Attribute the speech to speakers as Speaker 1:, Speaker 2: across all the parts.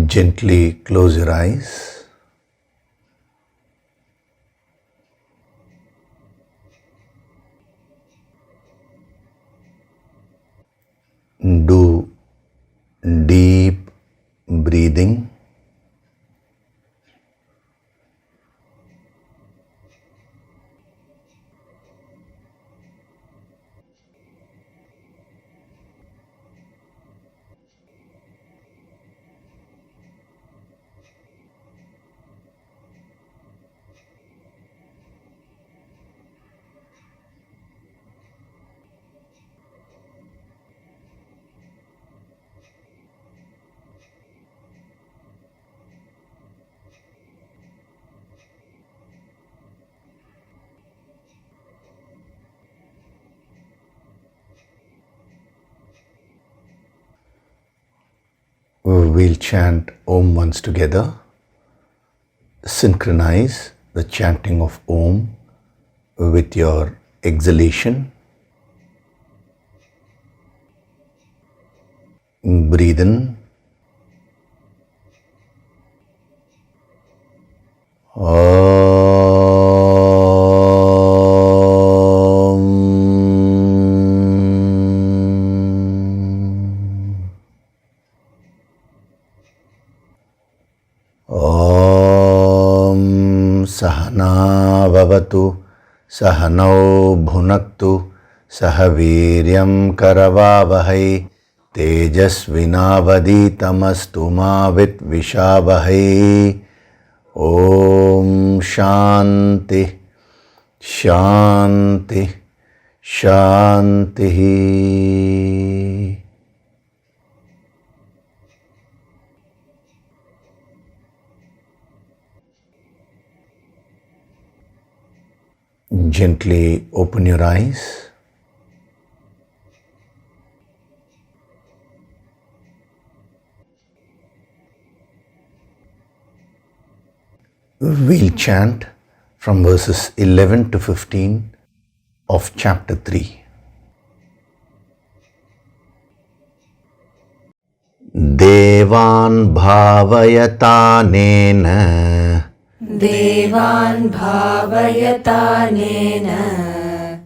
Speaker 1: Gently close your eyes. Do deep breathing. We'll chant Om once together. Synchronize the chanting of Om with your exhalation. Breathe in. Sahana vavatu, sahanau bhunaktu, sahaviryam karavavahai, tejasvinavaditamastu ma vitvishavahai. Om Shanti, Shanti, Shanti. Gently open your eyes. We'll chant from verses 11 to 15 of chapter 3. Devan bhavayatanena,
Speaker 2: Devan bhavayatanena,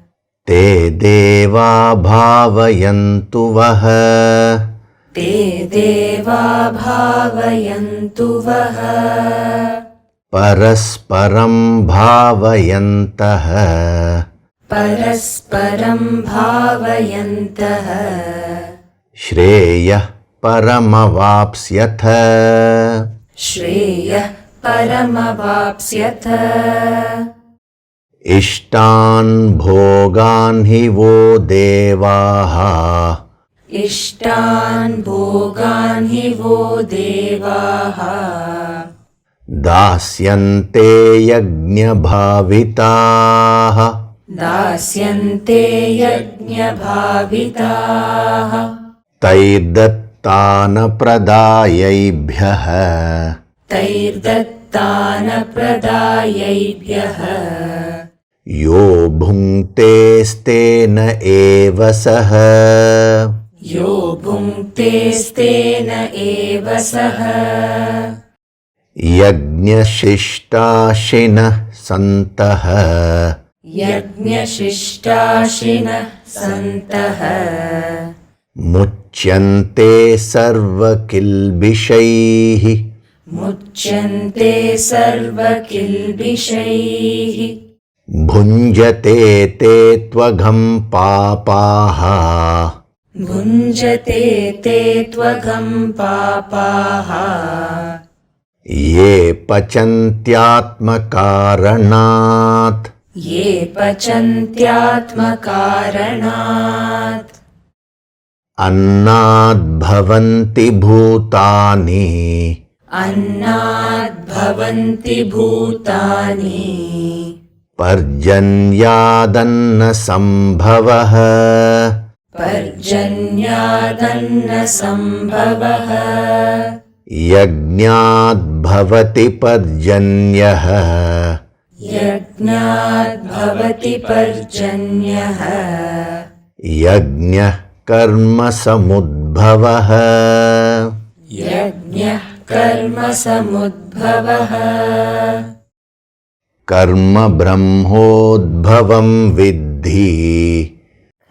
Speaker 1: te deva bhavayantu vaha,
Speaker 2: te deva bhavayantu vaha,
Speaker 1: parasparam bhavayantaha,
Speaker 2: parasparam bhavayantaha,
Speaker 1: Shreya paramavapsyatha,
Speaker 2: Shreya paramavapsyatha,
Speaker 1: Ishtan bhogan hi vo devaha,
Speaker 2: Ishtan bhogan hi vo devaha,
Speaker 1: Dasyante yajna bhavitaha,
Speaker 2: Dasyante yajna bhavitaha,
Speaker 1: Taidattana pradayaibhyaha,
Speaker 2: Taidattana pradayaibhyaha,
Speaker 1: Yo bhungte stena eva saha,
Speaker 2: Yo bhungte stena eva saha,
Speaker 1: Yajna shishtashinah santaha,
Speaker 2: Yajna shishtashinah santaha,
Speaker 1: Muchyante sarva kilbishaihi,
Speaker 2: Muchyante sarva kilbishaihi,
Speaker 1: Bhunjate te tvagam papaha,
Speaker 2: Bhunjate te tvagam papaha,
Speaker 1: Ye pachantyatmakaranat,
Speaker 2: Ye pachantyatmakaranat,
Speaker 1: Annad bhavanti bhutani,
Speaker 2: Annad bhavanti bhutani,
Speaker 1: Parjanyadanna sambhavaha,
Speaker 2: Parjanyadanna sambhavaha,
Speaker 1: Yajnat bhavati parjanyaha,
Speaker 2: Yajnat bhavati parjanyaha,
Speaker 1: Yajna karma samudbhavaha,
Speaker 2: Yajnah कर्मसमुद्भवः
Speaker 1: कर्म ब्रह्मोद्भवं विद्धि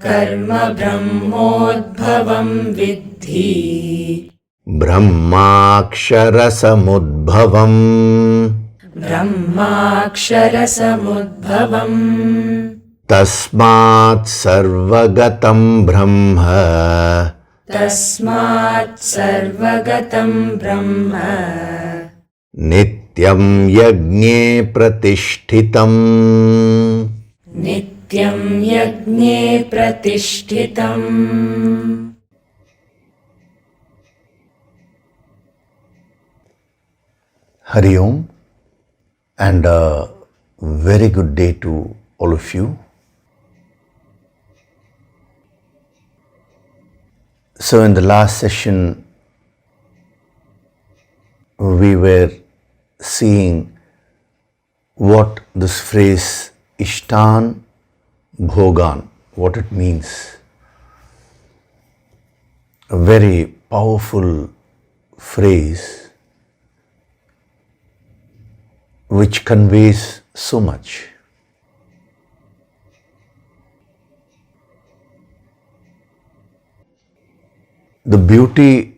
Speaker 2: कर्म ब्रह्मोद्भवं विद्धि
Speaker 1: ब्रह्माक्षरसमुद्भवम्
Speaker 2: ब्रह्माक्षरसमुद्भवम्
Speaker 1: तस्मात् सर्वगतं ब्रह्म
Speaker 2: तस्मात् सर्वगतं ब्रह्म
Speaker 1: नित्यं यज्ञे प्रतिष्ठितम्
Speaker 2: नित्यं यज्ञे प्रतिष्ठितम्
Speaker 1: Hari Om, and a very good day to all of you. So in the last session, we were seeing what this phrase Ishtan Bhogan, what it means. A very powerful phrase which conveys so much. The beauty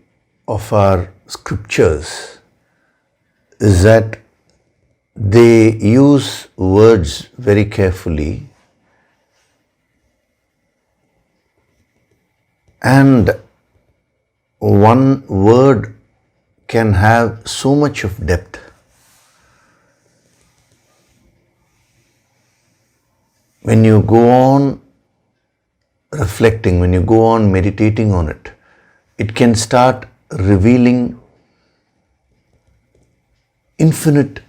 Speaker 1: of our scriptures is that they use words very carefully, and one word can have so much of depth. When you go on reflecting, when you go on meditating on it, it can start revealing infinite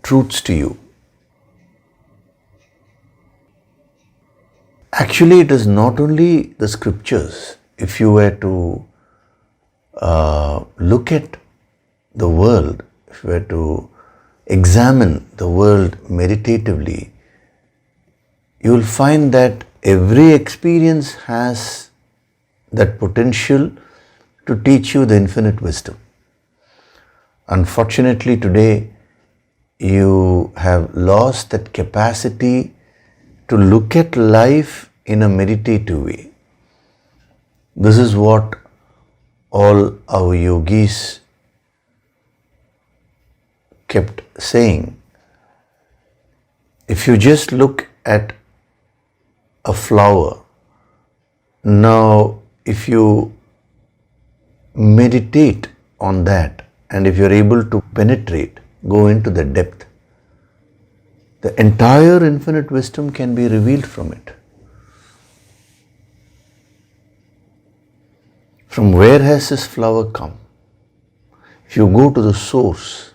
Speaker 1: truths to you. Actually, it is not only the scriptures. If you were to look at the world, if you were to examine the world meditatively, you will find that every experience has that potential to teach you the infinite wisdom. Unfortunately, today you have lost that capacity to look at life in a meditative way. This is what all our yogis kept saying. If you just look at a flower, now if you meditate on that, and if you're able to penetrate, go into the depth, the entire infinite wisdom can be revealed from it. From where has this flower come? If you go to the source,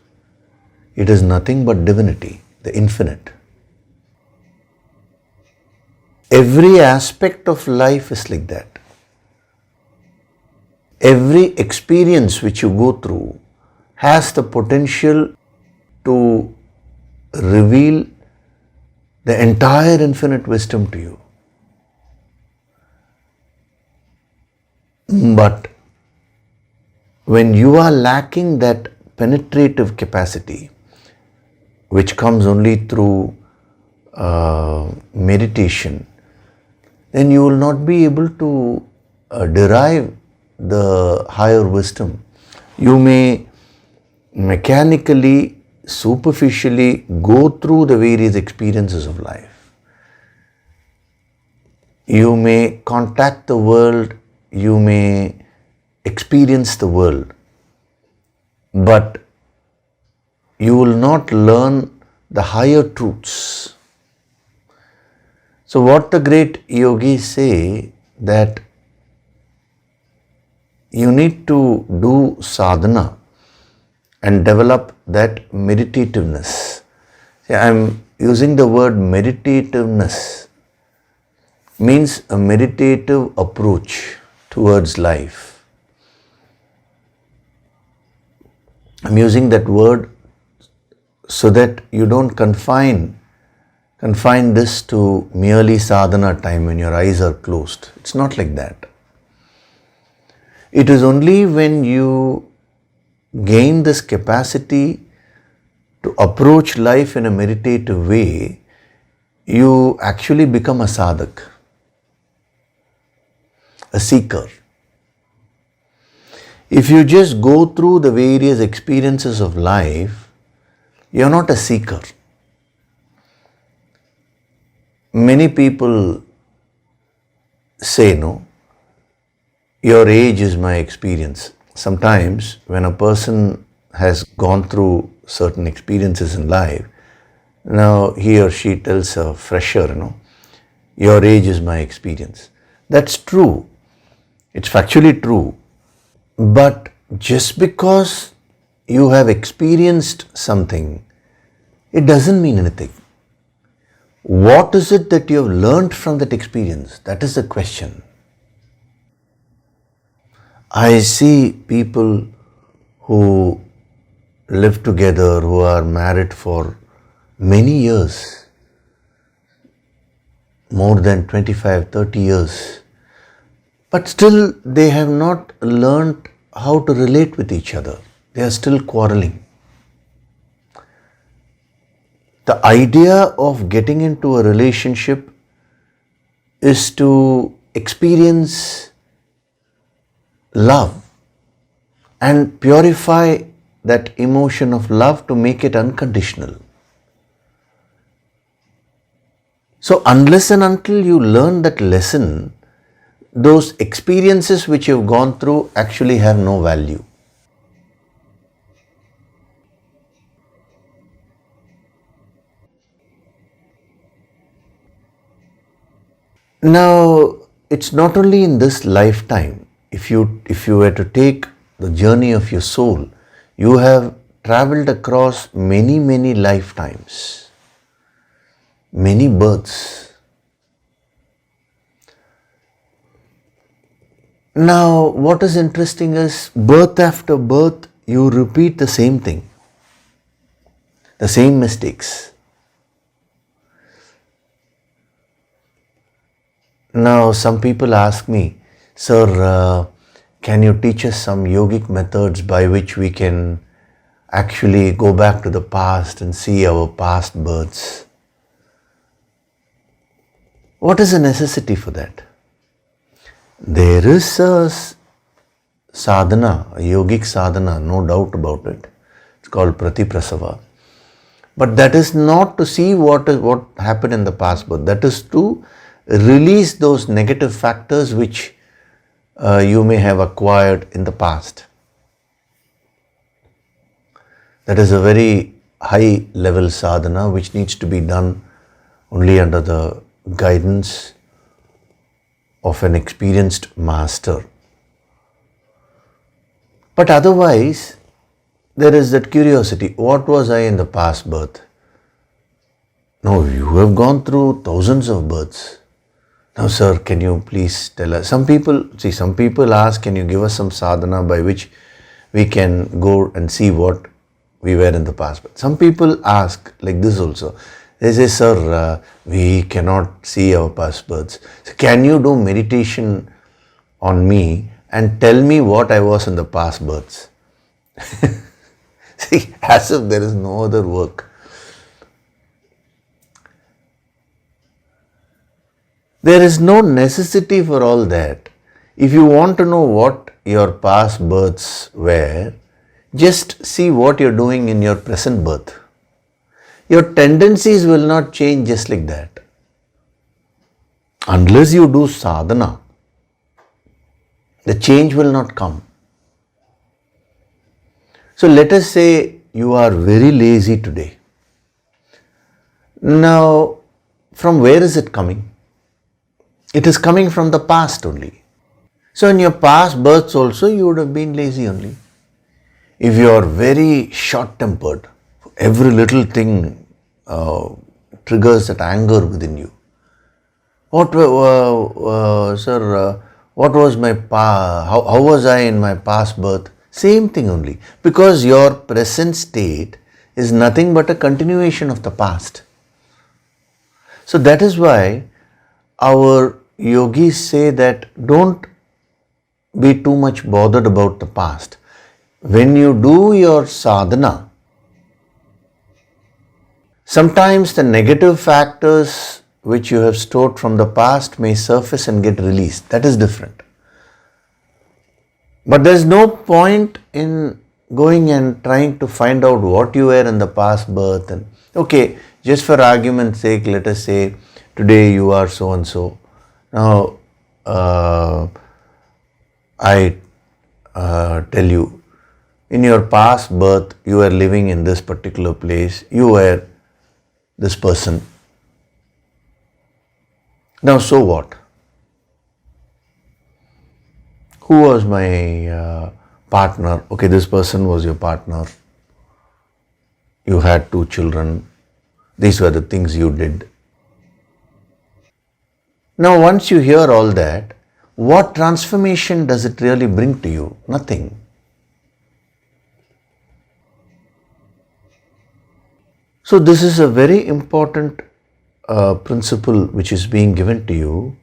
Speaker 1: it is nothing but divinity, the infinite. Every aspect of life is like that. Every experience which you go through has the potential to reveal the entire infinite wisdom to you. But when you are lacking that penetrative capacity, which comes only through meditation, then you will not be able to derive the higher wisdom. You may mechanically, superficially go through the various experiences of life. You may contact the world, you may experience the world, but you will not learn the higher truths. So what the great yogis say, that you need to do sadhana and develop that meditativeness. See, I am using the word meditativeness, means a meditative approach towards life. I am using that word so that you don't confine this to merely sadhana time when your eyes are closed. It's not like that. It is only when you gain this capacity to approach life in a meditative way, you actually become a sadhak, a seeker. If you just go through the various experiences of life, you are not a seeker. Many people say, no, your age is my experience. Sometimes when a person has gone through certain experiences in life, now he or she tells a fresher, your age is my experience. That's true. It's factually true. But just because you have experienced something, it doesn't mean anything. What is it that you have learned from that experience? That is the question. I see people who live together, who are married for many years, more than 25, 30 years, but still they have not learned how to relate with each other. They are still quarreling. The idea of getting into a relationship is to experience love and purify that emotion of love to make it unconditional. So unless and until you learn that lesson, those experiences which you've gone through actually have no value. Now, it's not only in this lifetime. If you were to take the journey of your soul, you have traveled across many lifetimes, many births. Now, what is interesting is birth after birth, you repeat the same thing, the same mistakes. Now, some people ask me, Sir, can you teach us some yogic methods by which we can actually go back to the past and see our past births? What is the necessity for that? There is a sadhana, a yogic sadhana, no doubt about it. It's called pratiprasava. But that is not to see what happened in the past birth. That is to release those negative factors which you may have acquired in the past. That is a very high level sadhana which needs to be done only under the guidance of an experienced master. But otherwise, there is that curiosity. What was I in the past birth? No, you have gone through thousands of births. Now, sir, can you please tell us? Some people ask, can you give us some sadhana by which we can go and see what we were in the past? But some people ask like this also. They say, sir, we cannot see our past births. So can you do meditation on me and tell me what I was in the past births? See, as if there is no other work. There is no necessity for all that. If you want to know what your past births were, just see what you're doing in your present birth. Your tendencies will not change just like that. Unless you do sadhana, the change will not come. So let us say you are very lazy today. Now, from where is it coming? It is coming from the past only. So in your past births also you would have been lazy only. If you are very short-tempered, every little thing triggers that anger within you. What was my how was I in my past birth? Same thing only. Because your present state is nothing but a continuation of the past. So that is why our yogis say that don't be too much bothered about the past. when you do your sadhana, sometimes the negative factors which you have stored from the past may surface and get released. That is different. But there is no point in going and trying to find out what you were in the past birth. And okay, just for argument's sake, let us say today you are so and so. Now, I tell you, in your past birth, you were living in this particular place. You were this person. Now, so what? Who was my partner? Okay, this person was your partner. You had 2 children. These were the things you did. Now, once you hear all that, what transformation does it really bring to you? Nothing. So, this is a very important principle which is being given to you,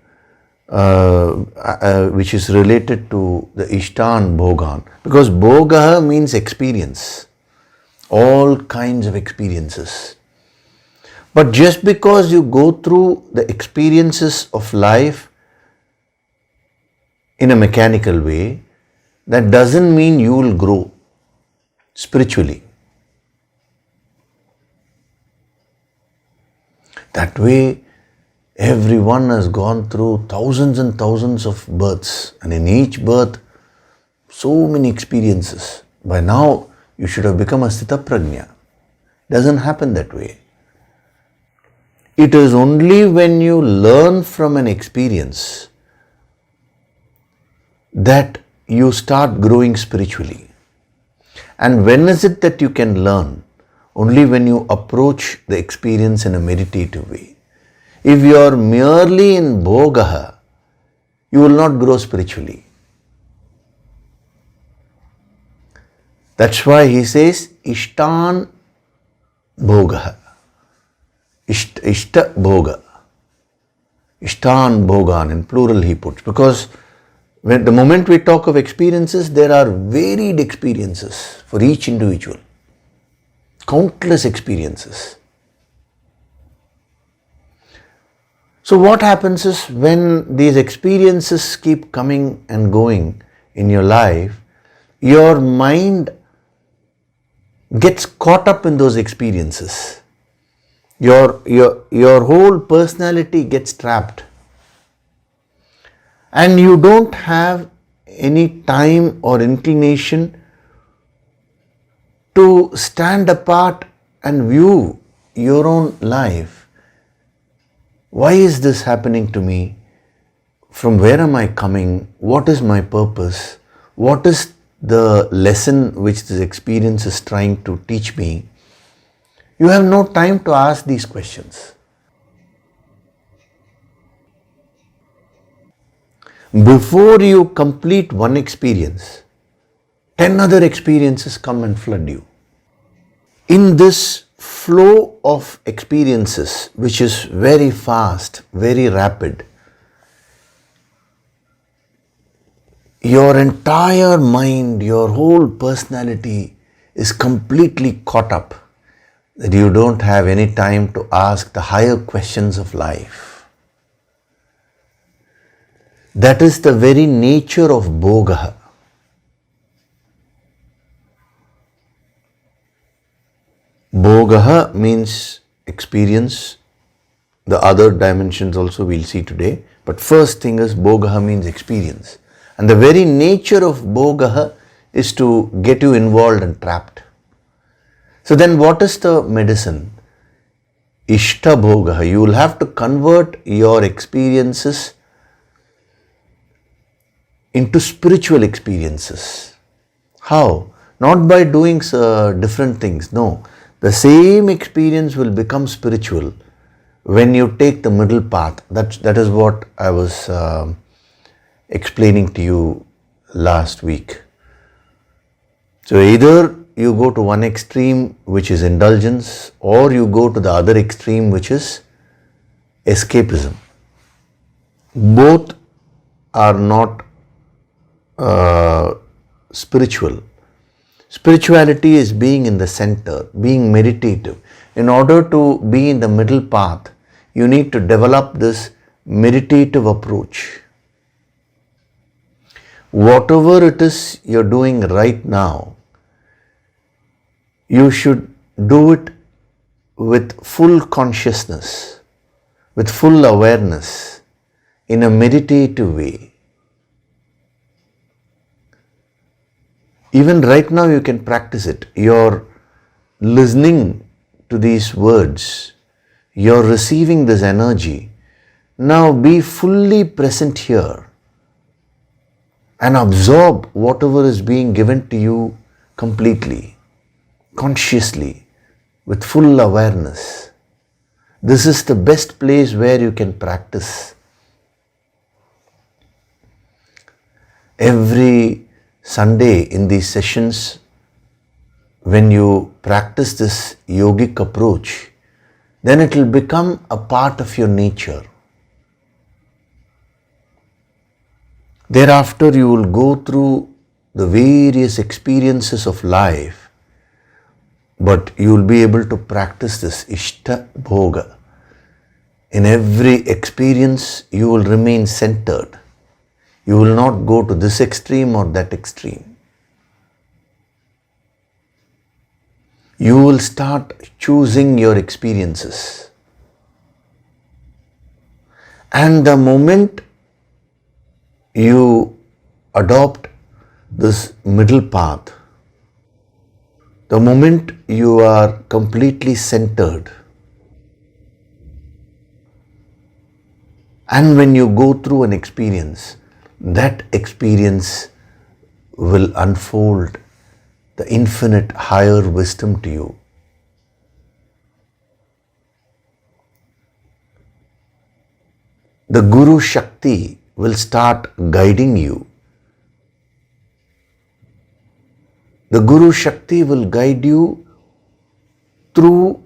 Speaker 1: which is related to the Ishtan Bhogan. Because Bhoga means experience, all kinds of experiences. But just because you go through the experiences of life in a mechanical way, that doesn't mean you will grow spiritually. That way, everyone has gone through thousands and thousands of births, and in each birth, so many experiences. By now, you should have become a Sthita Prajna. Doesn't happen that way. It is only when you learn from an experience that you start growing spiritually. And when is it that you can learn? Only when you approach the experience in a meditative way. If you are merely in bhogaha, you will not grow spiritually. That's why he says, Ishtan bhogaha. Ishta bhoga. Ishtan bhogan, in plural he puts. Because when the moment we talk of experiences, there are varied experiences for each individual. Countless experiences. So what happens is, when these experiences keep coming and going in your life, your mind gets caught up in those experiences. Your whole personality gets trapped. And you don't have any time or inclination to stand apart and view your own life. Why is this happening to me? From where am I coming? What is my purpose? What is the lesson which this experience is trying to teach me? You have no time to ask these questions. Before you complete one experience, 10 other experiences come and flood you. In this flow of experiences, which is very fast, very rapid, your entire mind, your whole personality is completely caught up, that you don't have any time to ask the higher questions of life. That is the very nature of bhogaha. Bhogaha means experience. The other dimensions also we'll see today. But first thing is, bhogaha means experience. And the very nature of bhogaha is to get you involved and trapped. So then what is the medicine? Ishta bhogaha. You will have to convert your experiences into spiritual experiences. How? Not by doing different things. No. The same experience will become spiritual when you take the middle path. That is what I was explaining to you last week. So either you go to one extreme, which is indulgence, or you go to the other extreme, which is escapism. Both are not spiritual. Spirituality is being in the center, being meditative. In order to be in the middle path, you need to develop this meditative approach. Whatever it is you're doing right now, you should do it with full consciousness, with full awareness, in a meditative way. Even right now you can practice it. You're listening to these words. You're receiving this energy. Now be fully present here and absorb whatever is being given to you completely, consciously, with full awareness. This is the best place where you can practice. Every Sunday in these sessions, when you practice this yogic approach, then it will become a part of your nature. Thereafter, you will go through the various experiences of life, but you will be able to practice this Ishta Bhoga. In every experience, you will remain centered. You will not go to this extreme or that extreme. You will start choosing your experiences. And the moment you adopt this middle path, the moment you are completely centered, and when you go through an experience, that experience will unfold the infinite higher wisdom to you. The Guru Shakti will start guiding you. The Guru Shakti will guide you through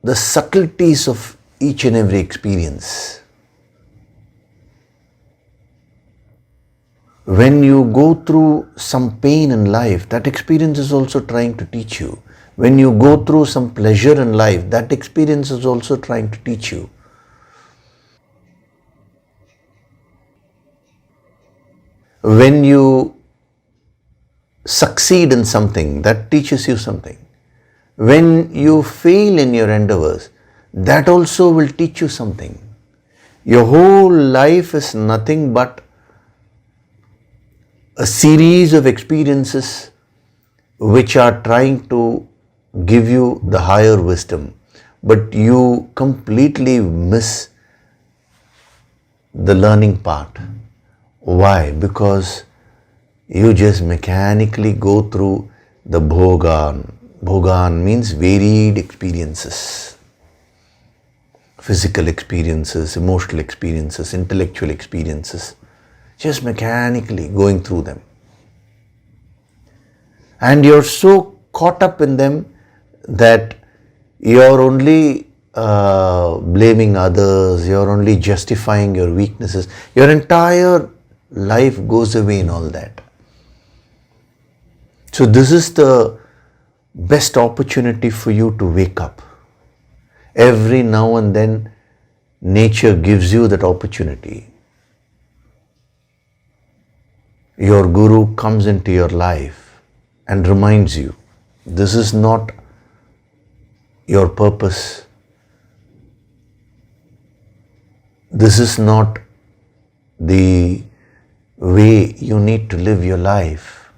Speaker 1: the subtleties of each and every experience. When you go through some pain in life, that experience is also trying to teach you. When you go through some pleasure in life, that experience is also trying to teach you. When you succeed in something, that teaches you something. When you fail in your endeavors, that also will teach you something. Your whole life is nothing but a series of experiences which are trying to give you the higher wisdom, but you completely miss the learning part. Why? Because you just mechanically go through the bhogan. Bhogan means varied experiences. Physical experiences, emotional experiences, intellectual experiences. Just mechanically going through them. And you're so caught up in them that you're only blaming others, you're only justifying your weaknesses. Your entire life goes away in all that. So this is the best opportunity for you to wake up. Every now and then, nature gives you that opportunity. Your Guru comes into your life and reminds you, this is not your purpose. This is not the way you need to live your life.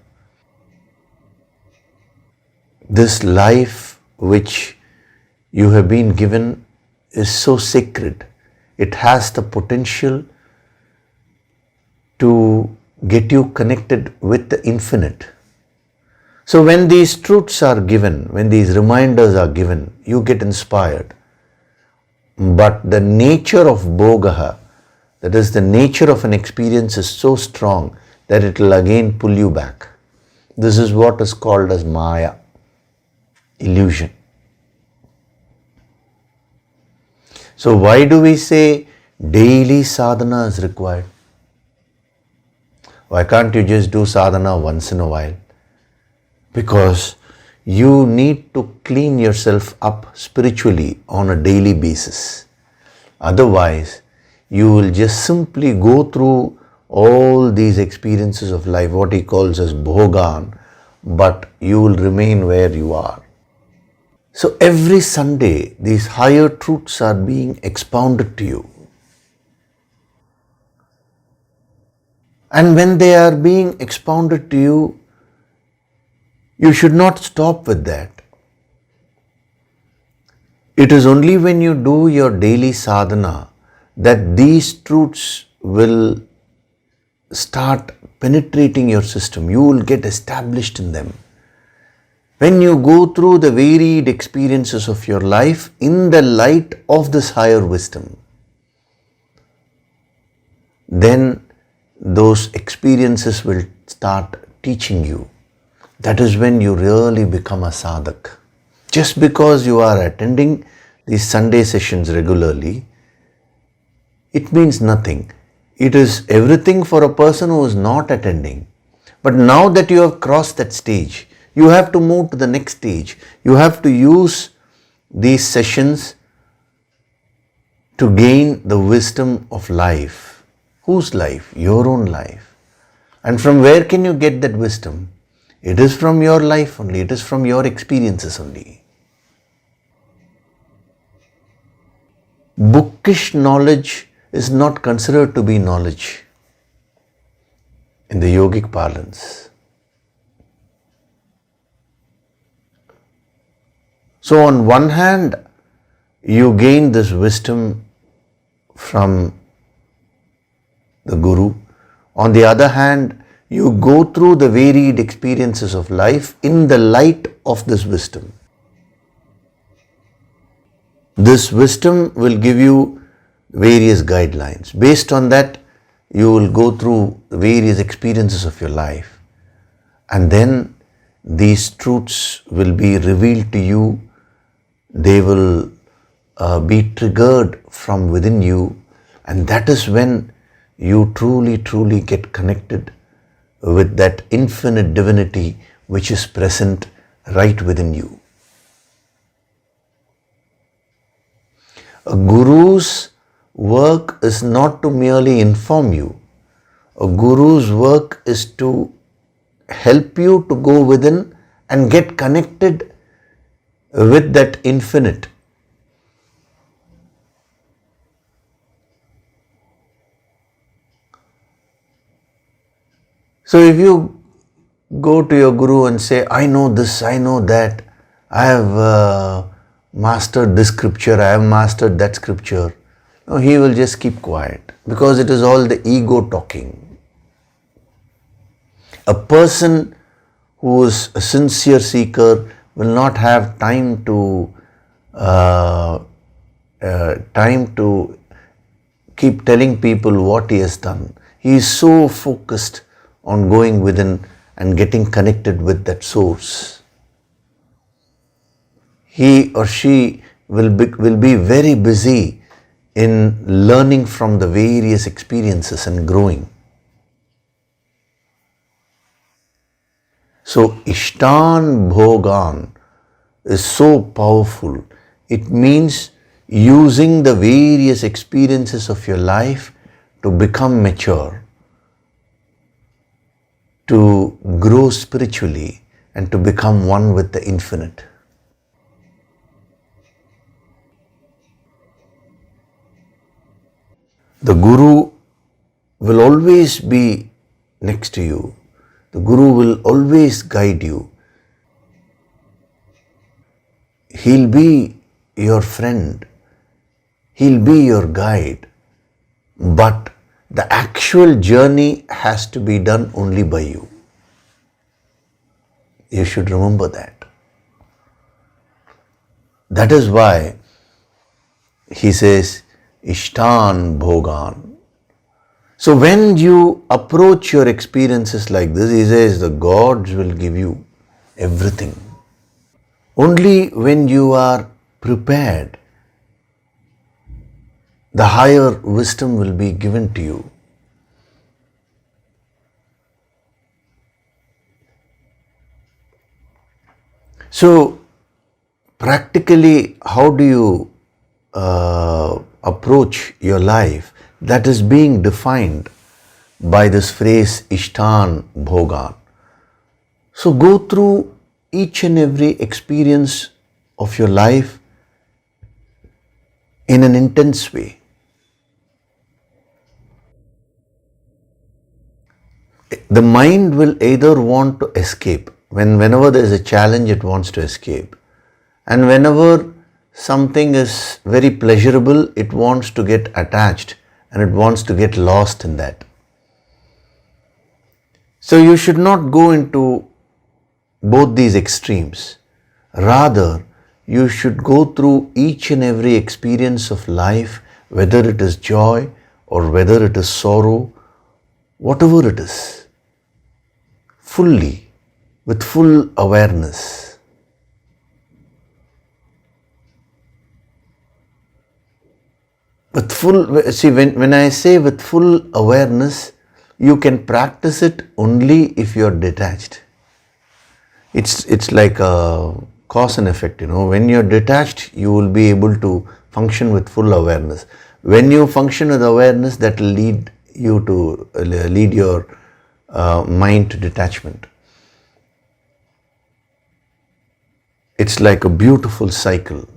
Speaker 1: This life which you have been given is so sacred. It has the potential to get you connected with the infinite. So when these truths are given, when these reminders are given, you get inspired. But the nature of bhogaha, that is the nature of an experience, is so strong that it will again pull you back. This is what is called as maya, illusion. So why do we say daily sadhana is required? Why can't you just do sadhana once in a while? because you need to clean yourself up spiritually on a daily basis. Otherwise, you will just simply go through all these experiences of life, what he calls as bhogan, but you will remain where you are. So every Sunday, these higher truths are being expounded to you. And when they are being expounded to you, you should not stop with that. It is only when you do your daily sadhana that these truths will start penetrating your system. You will get established in them. When you go through the varied experiences of your life in the light of this higher wisdom, then those experiences will start teaching you. That is when you really become a sadhak. Just because you are attending these Sunday sessions regularly, it means nothing. It is everything for a person who is not attending. But now that you have crossed that stage, you have to move to the next stage. You have to use these sessions to gain the wisdom of life. Whose life? Your own life. And from where can you get that wisdom? It is from your life only. It is from your experiences only. Bookish knowledge is not considered to be knowledge in the yogic parlance. So on one hand, you gain this wisdom from the Guru. On the other hand, you go through the varied experiences of life in the light of this wisdom. This wisdom will give you various guidelines. Based on that, you will go through the various experiences of your life. And then these truths will be revealed to you. They will be triggered from within you. And that is when you truly get connected with that infinite divinity which is present right within you. A guru's work is not to merely inform you. A guru's work is to help you to go within and get connected with that infinite. So if you go to your guru and say, I know this, I know that, I have mastered this scripture, I have mastered that scripture, no, he will just keep quiet because it is all the ego talking. A person who is a sincere seeker will not have time to keep telling people what he has done. He is so focused on going within and getting connected with that source. He or she will be very busy in learning from the various experiences and growing. So Ishtan Bhogan is so powerful. It means using the various experiences of your life to become mature, to grow spiritually, and to become one with the infinite. The Guru will always be next to you. The Guru will always guide you. He'll be your friend. He'll be your guide. But the actual journey has to be done only by you. You should remember that. That is why he says, Ishtan Bhogan. So when you approach your experiences like this, he says the gods will give you everything. Only when you are prepared, the higher wisdom will be given to you. So practically, how do you approach your life? That is being defined by this phrase Ishtan Bhogan. So go through each and every experience of your life in an intense way. The mind will either want to escape. Whenever there is a challenge, it wants to escape. And whenever something is very pleasurable, it wants to get attached and it wants to get lost in that. So you should not go into both these extremes. Rather, you should go through each and every experience of life, whether it is joy or whether it is sorrow, whatever it is, fully, with full awareness. With full, see, when I say with full awareness, you can practice it only if you are detached. It's like a cause and effect, When you're detached, you will be able to function with full awareness. When you function with awareness, that will lead your mind to detachment. It's like a beautiful cycle.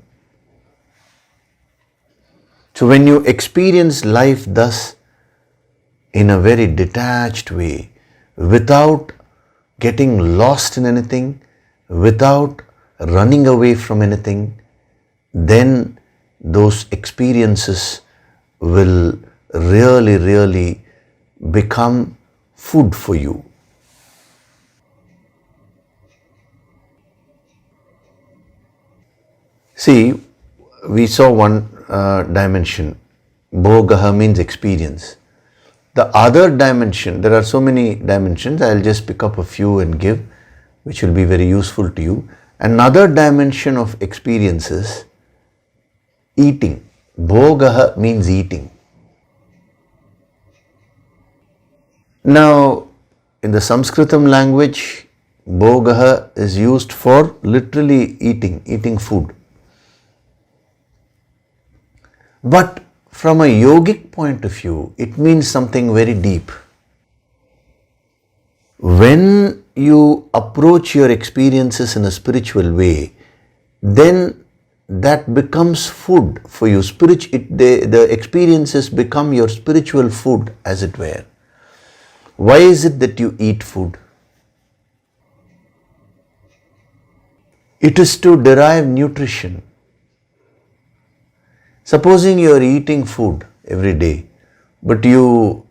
Speaker 1: So when you experience life thus, in a very detached way, without getting lost in anything, without running away from anything, then those experiences will really, really become food for you. See, we saw one dimension. Bhogaha means experience. The other dimension, there are so many dimensions, I'll just pick up a few and give, which will be very useful to you. Another dimension of experience is eating. Bhogaha means eating. Now, in the Sanskritam language, bhogaha is used for literally eating food. But from a yogic point of view, it means something very deep. When you approach your experiences in a spiritual way, then that becomes food for you. The experiences become your spiritual food, as it were. Why is it that you eat food? It is to derive nutrition. Supposing you are eating food every day, but you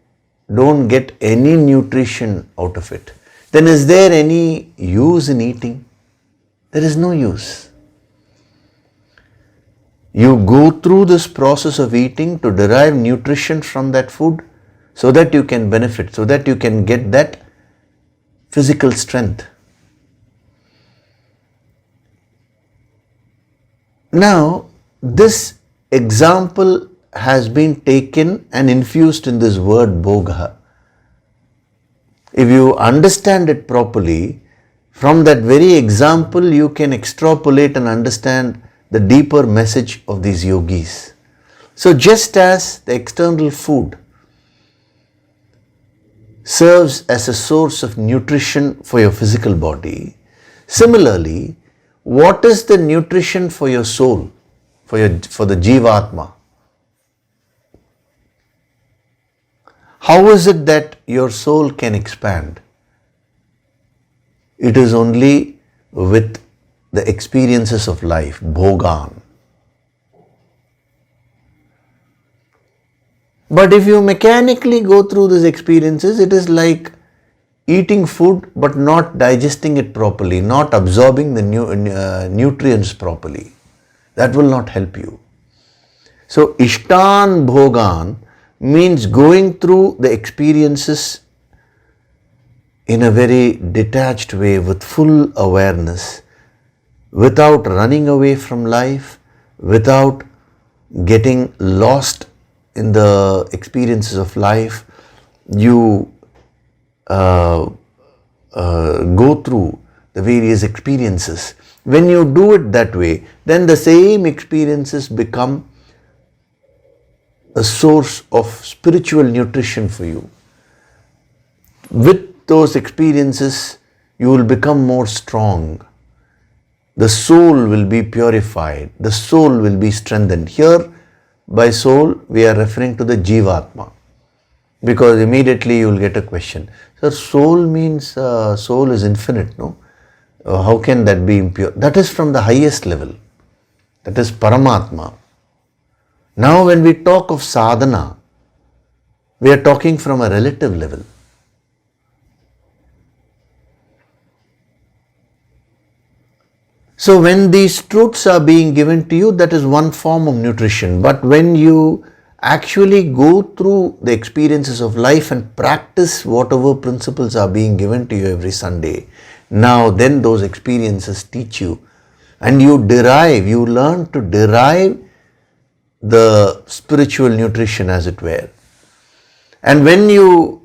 Speaker 1: don't get any nutrition out of it, then is there any use in eating? There is no use. You go through this process of eating to derive nutrition from that food so that you can benefit, so that you can get that physical strength. Now, this example has been taken and infused in this word bhogaha. If you understand it properly, from that very example you can extrapolate and understand the deeper message of these yogis. So just as the external food serves as a source of nutrition for your physical body, similarly, what is the nutrition for your soul, for the Jivatma? How is it that your soul can expand? It is only with the experiences of life, bhogan. But if you mechanically go through these experiences, it is like eating food but not digesting it properly, not absorbing the nutrients properly. That will not help you. So, Ishtan Bhogan means going through the experiences in a very detached way with full awareness, without running away from life, without getting lost in the experiences of life. You go through the various experiences When you do it that way, then the same experiences become a source of spiritual nutrition for you. With those experiences, you will become more strong. The soul will be purified. The soul will be strengthened. Here, by soul, we are referring to the Jivatma. Because immediately you will get a question. So, soul means soul is infinite, no? How can that be impure? That is from the highest level. That is Paramatma. Now, when we talk of sadhana, we are talking from a relative level. So, when these truths are being given to you, that is one form of nutrition. But when you actually go through the experiences of life and practice whatever principles are being given to you every Sunday, now then those experiences teach you, and you learn to derive the spiritual nutrition, as it were. And when you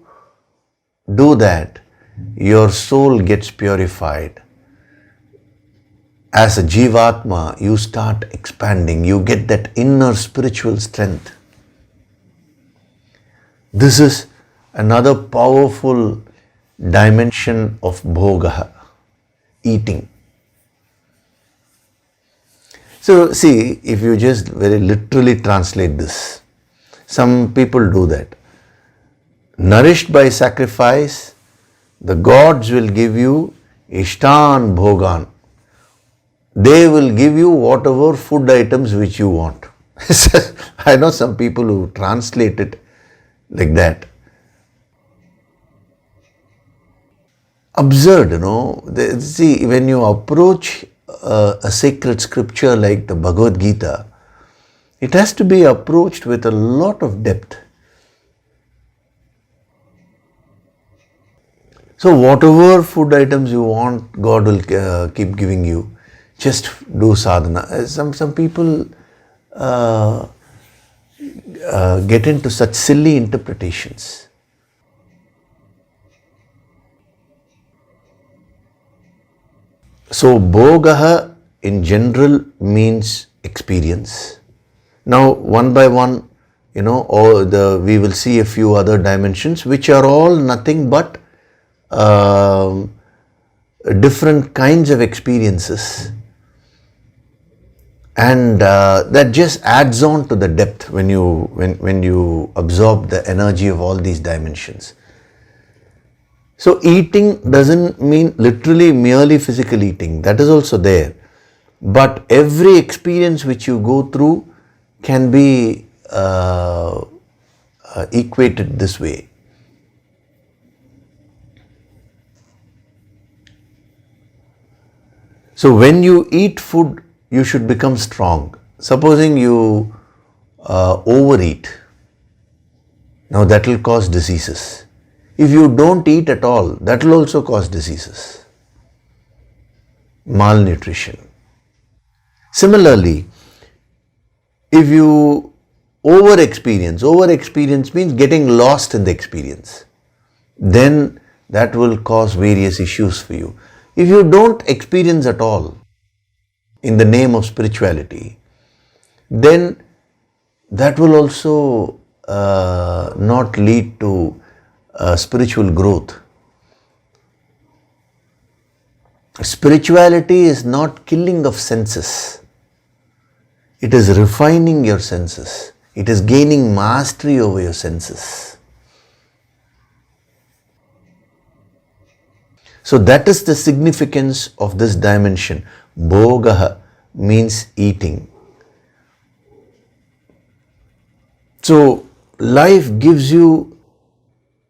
Speaker 1: do that, your soul gets purified. As a Jivatma, you start expanding. You get that inner spiritual strength. This is another powerful dimension of bhoga, eating. So see, if you just very literally translate this, some people do that. Nourished by sacrifice, the gods will give you ishtan bhogan. They will give you whatever food items which you want. I know some people who translate it like that. Absurd, See, when you approach a sacred scripture like the Bhagavad Gita, it has to be approached with a lot of depth. So whatever food items you want, God will keep giving you. Just do sadhana. Some people get into such silly interpretations. So bhogaha in general means experience. Now one by one, we will see a few other dimensions which are all nothing but different kinds of experiences. And that just adds on to the depth when you absorb the energy of all these dimensions. So eating doesn't mean literally merely physical eating. That is also there. But every experience which you go through can be equated this way. So when you eat food, you should become strong. Supposing you overeat, now that will cause diseases. If you don't eat at all, that will also cause diseases. Malnutrition. Similarly, if you over-experience means getting lost in the experience, then that will cause various issues for you. If you don't experience at all in the name of spirituality, then that will also not lead to spiritual growth. Spirituality is not killing of senses. It is refining your senses. It is gaining mastery over your senses. So that is the significance of this dimension. Bhogaha means eating. So life gives you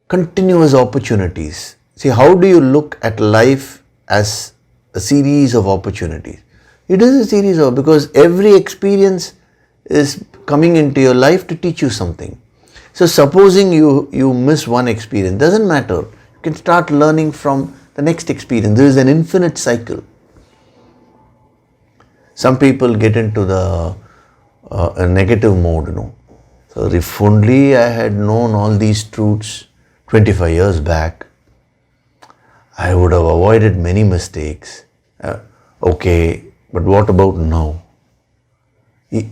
Speaker 1: continuous opportunities. See, how do you look at life as a series of opportunities? It is a series of, because every experience is coming into your life to teach you something. So supposing you miss one experience, doesn't matter. You can start learning from the next experience. There is an infinite cycle. Some people get into the a negative mode, So if only I had known all these truths 25 years back, I would have avoided many mistakes. Okay, But what about now?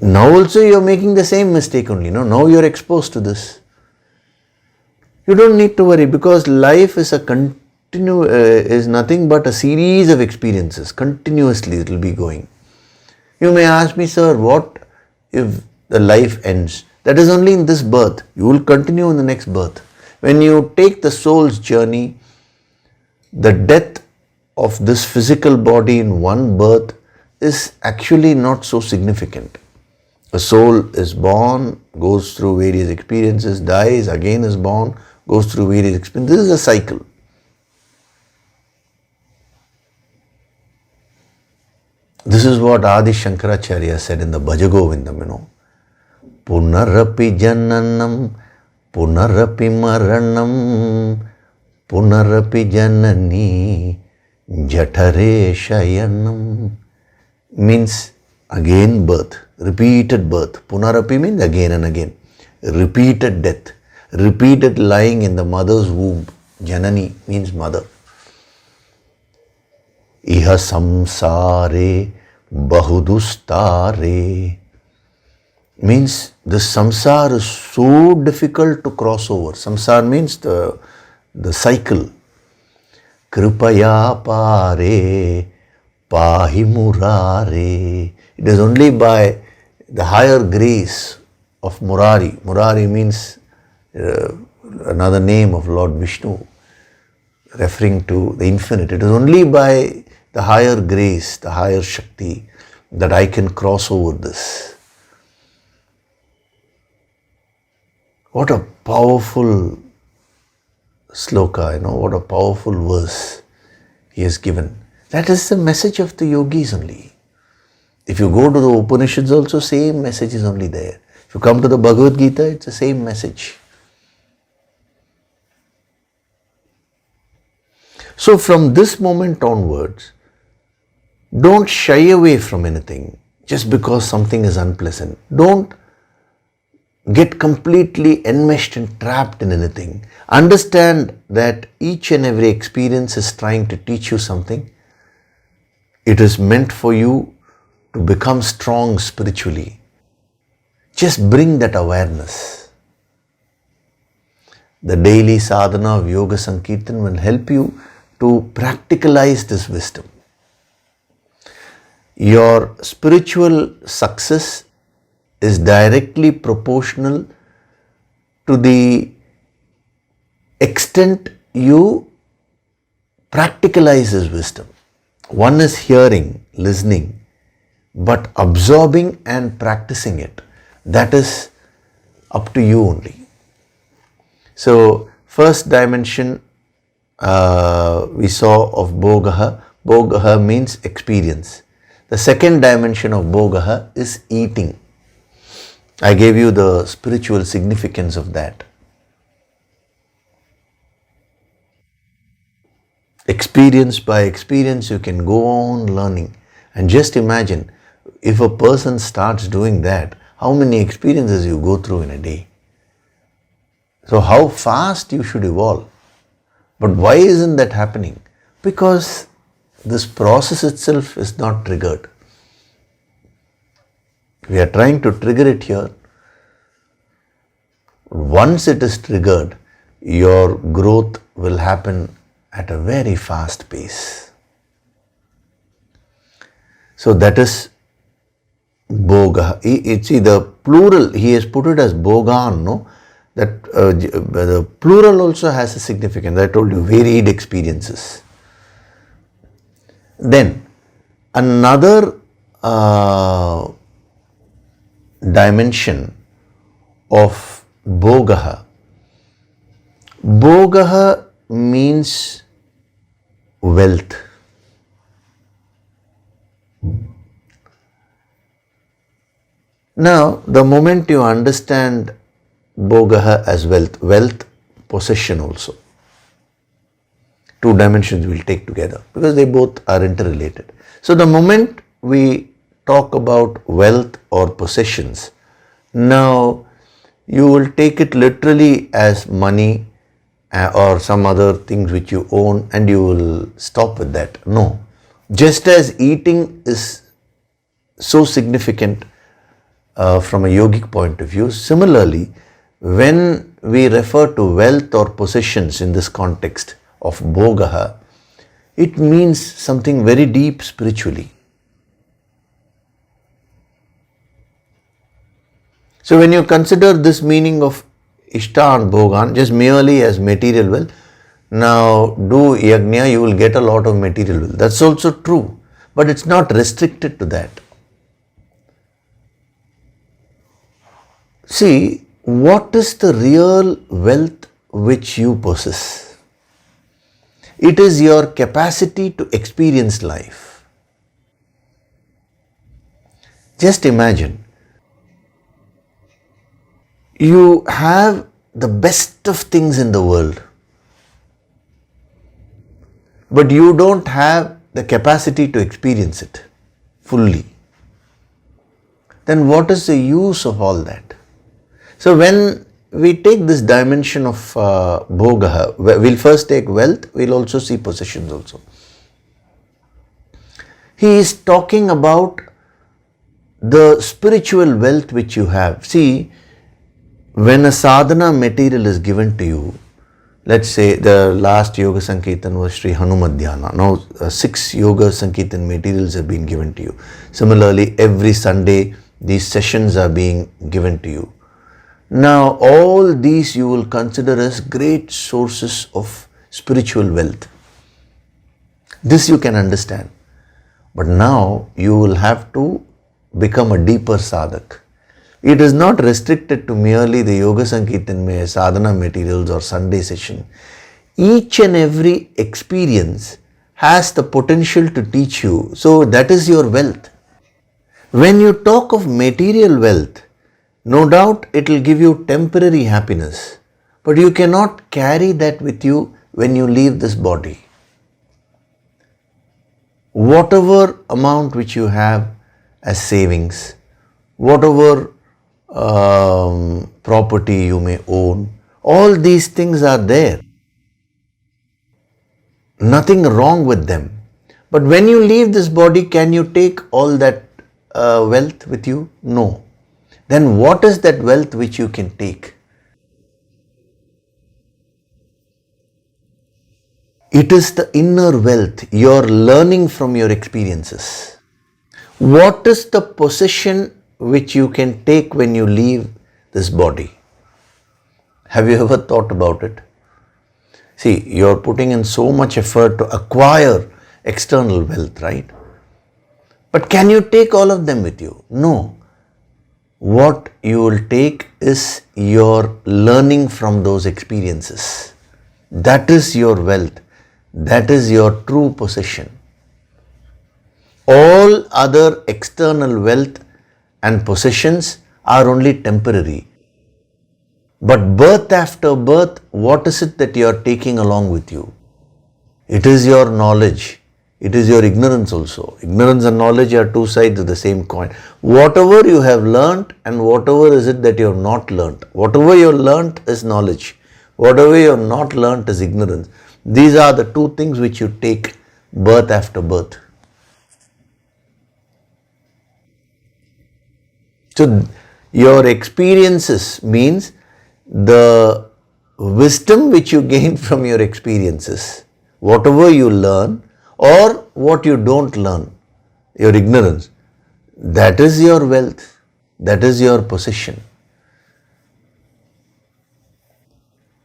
Speaker 1: Now also you are making the same mistake only. No? Now you are exposed to this. You don't need to worry, because life is is nothing but a series of experiences. Continuously it will be going. You may ask me, sir, what if the life ends? That is only in this birth. You will continue in the next birth. When you take the soul's journey, the death of this physical body in one birth is actually not so significant. A soul is born, goes through various experiences, dies, again is born, goes through various experiences. This is a cycle. This is what Adi Shankaracharya said in the Bhajagovindam, Punarapi Jananam, Punarapi Maranam, Punarapi Janani, Jatare Shayanam. Means again birth, repeated birth. Punarapi means again and again. Repeated death, repeated lying in the mother's womb. Janani means mother. Iha samsare bahudustare. Means this samsara is so difficult to cross over. Samsara means the cycle. Kripaya pare pahi murare. It is only by the higher grace of Murari. Murari means another name of Lord Vishnu, referring to the infinite. It is only by the higher grace, the higher Shakti, that I can cross over this. What a powerful sloka, what a powerful verse he has given. That is the message of the yogis only. If you go to the Upanishads also, same message is only there. If you come to the Bhagavad Gita, it's the same message. So from this moment onwards, don't shy away from anything just because something is unpleasant. Don't get completely enmeshed and trapped in anything. Understand that each and every experience is trying to teach you something. It is meant for you to become strong spiritually. Just bring that awareness. The daily sadhana of Yoga Sankirtan will help you to practicalize this wisdom. Your spiritual success is directly proportional to the extent you practicalize this wisdom. One is hearing, listening, but absorbing and practicing it, that is up to you only. So, first dimension we saw of Bhogaha. Bhogaha means experience. The second dimension of Bhogaha is eating. I gave you the spiritual significance of that. Experience by experience, you can go on learning. And just imagine, if a person starts doing that, how many experiences you go through in a day. So how fast you should evolve. But why isn't that happening? Because this process itself is not triggered. We are trying to trigger it here. Once it is triggered, your growth will happen at a very fast pace. So that is Bhoga. See, the plural, he has put it as Bhogan, no? That the plural also has a significance. I told you, varied experiences. Then, another dimension of Bhogaha. Bhogaha means wealth. Now, the moment you understand Bhogaha as wealth, possession also. Two dimensions will take together because they both are interrelated. So the moment we talk about wealth or possessions, now you will take it literally as money or some other things which you own and you will stop with that. No. Just as eating is so significant from a yogic point of view. Similarly, when we refer to wealth or possessions in this context of bhogaha, it means something very deep spiritually. So when you consider this meaning of ishta and bhogan just merely as material wealth, now do yajna, you will get a lot of material wealth. That's also true, but it's not restricted to that. See, what is the real wealth which you possess? It is your capacity to experience life. Just imagine, you have the best of things in the world, but you don't have the capacity to experience it fully. Then what is the use of all that? So when we take this dimension of bhogaha, we'll first take wealth, we'll also see possessions also. He is talking about the spiritual wealth which you have. See, when a sadhana material is given to you, let's say the last Yoga Sankirtan was Sri Hanumadhyana. Now 6 Yoga Sankirtan materials have been given to you. Similarly, every Sunday these sessions are being given to you. Now all these you will consider as great sources of spiritual wealth. This you can understand. But now you will have to become a deeper sadhak. It is not restricted to merely the Yoga Sankirtan mein sadhana materials or Sunday session. Each and every experience has the potential to teach you. So that is your wealth. When you talk of material wealth, no doubt it will give you temporary happiness, but you cannot carry that with you when you leave this body. Whatever amount which you have as savings, whatever property you may own, all these things are there. Nothing wrong with them. But when you leave this body, can you take all that wealth with you? No. Then what is that wealth which you can take? It is the inner wealth, your learning from your experiences. What is the possession which you can take when you leave this body? Have you ever thought about it? See, you're putting in so much effort to acquire external wealth, right? But can you take all of them with you? No. What you will take is your learning from those experiences. That is your wealth. That is your true possession. All other external wealth and possessions are only temporary. But birth after birth, what is it that you are taking along with you? It is your knowledge. It is your ignorance also. Ignorance and knowledge are two sides of the same coin. Whatever you have learnt and whatever is it that you have not learnt. Whatever you have learnt is knowledge. Whatever you have not learnt is ignorance. These are the two things which you take birth after birth. So your experiences means the wisdom which you gain from your experiences. Whatever you learn or what you don't learn, your ignorance, that is your wealth, that is your possession.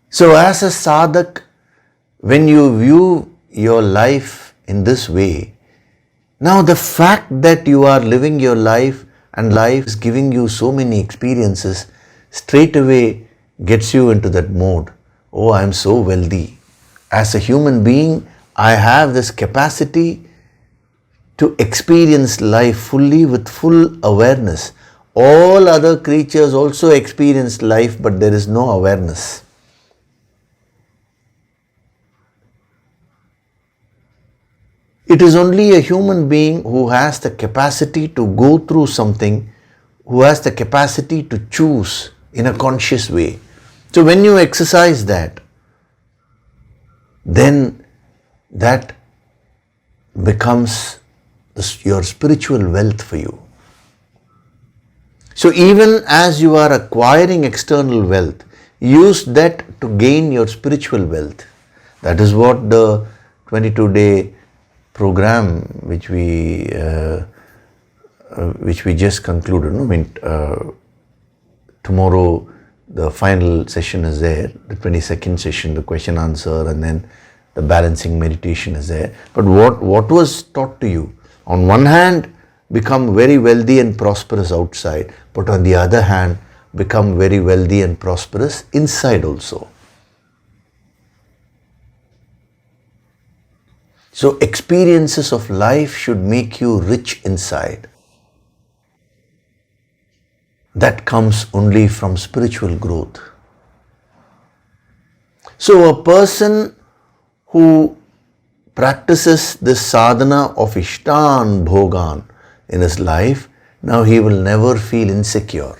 Speaker 1: So as a sadhak, when you view your life in this way, now the fact that you are living your life and life is giving you so many experiences, straight away gets you into that mode. Oh, I am so wealthy. As a human being, I have this capacity to experience life fully with full awareness. All other creatures also experience life, but there is no awareness. It is only a human being who has the capacity to go through something, who has the capacity to choose in a conscious way. So when you exercise that, then that becomes your spiritual wealth for you. So even as you are acquiring external wealth, use that to gain your spiritual wealth. That is what the 22-day program which we just concluded. Tomorrow the final session is there, the 22nd session, the question answer, and then the balancing meditation is there. But what was taught to you? On one hand, become very wealthy and prosperous outside, but on the other hand, become very wealthy and prosperous inside also. So experiences of life should make you rich inside. That comes only from spiritual growth. So a person who practices this sadhana of Ishtan Bhogan in his life, now he will never feel insecure.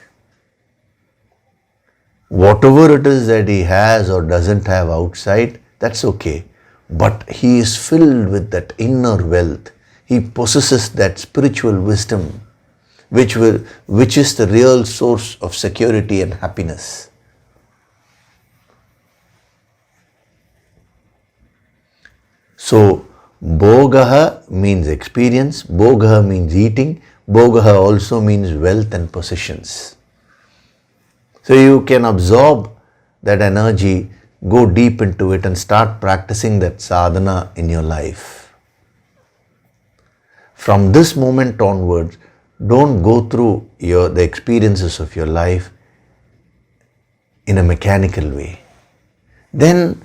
Speaker 1: Whatever it is that he has or doesn't have outside, that's okay. But he is filled with that inner wealth. He possesses that spiritual wisdom, which is the real source of security and happiness. So, Bhogaha means experience, Bhogaha means eating, Bhogaha also means wealth and possessions. So you can absorb that energy, go deep into it and start practicing that sadhana in your life. From this moment onwards, don't go through the experiences of your life in a mechanical way. Then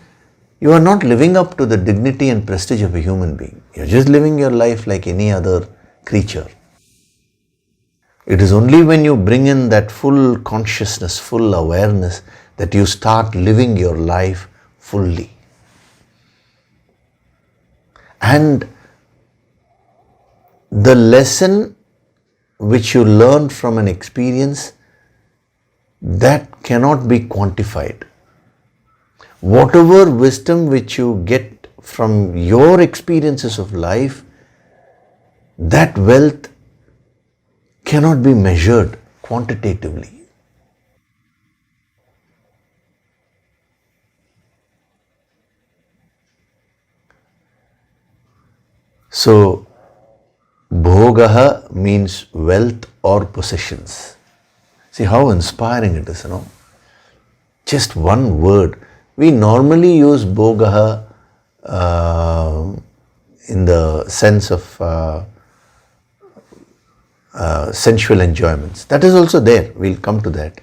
Speaker 1: you are not living up to the dignity and prestige of a human being. You're just living your life like any other creature. It is only when you bring in that full consciousness, full awareness, that you start living your life fully. And the lesson which you learn from an experience, that cannot be quantified. Whatever wisdom which you get from your experiences of life, that wealth cannot be measured quantitatively. So, Bhogaha means wealth or possessions. See how inspiring it is, Just one word. We normally use Bhogaha in the sense of sensual enjoyments. That is also there. We'll come to that.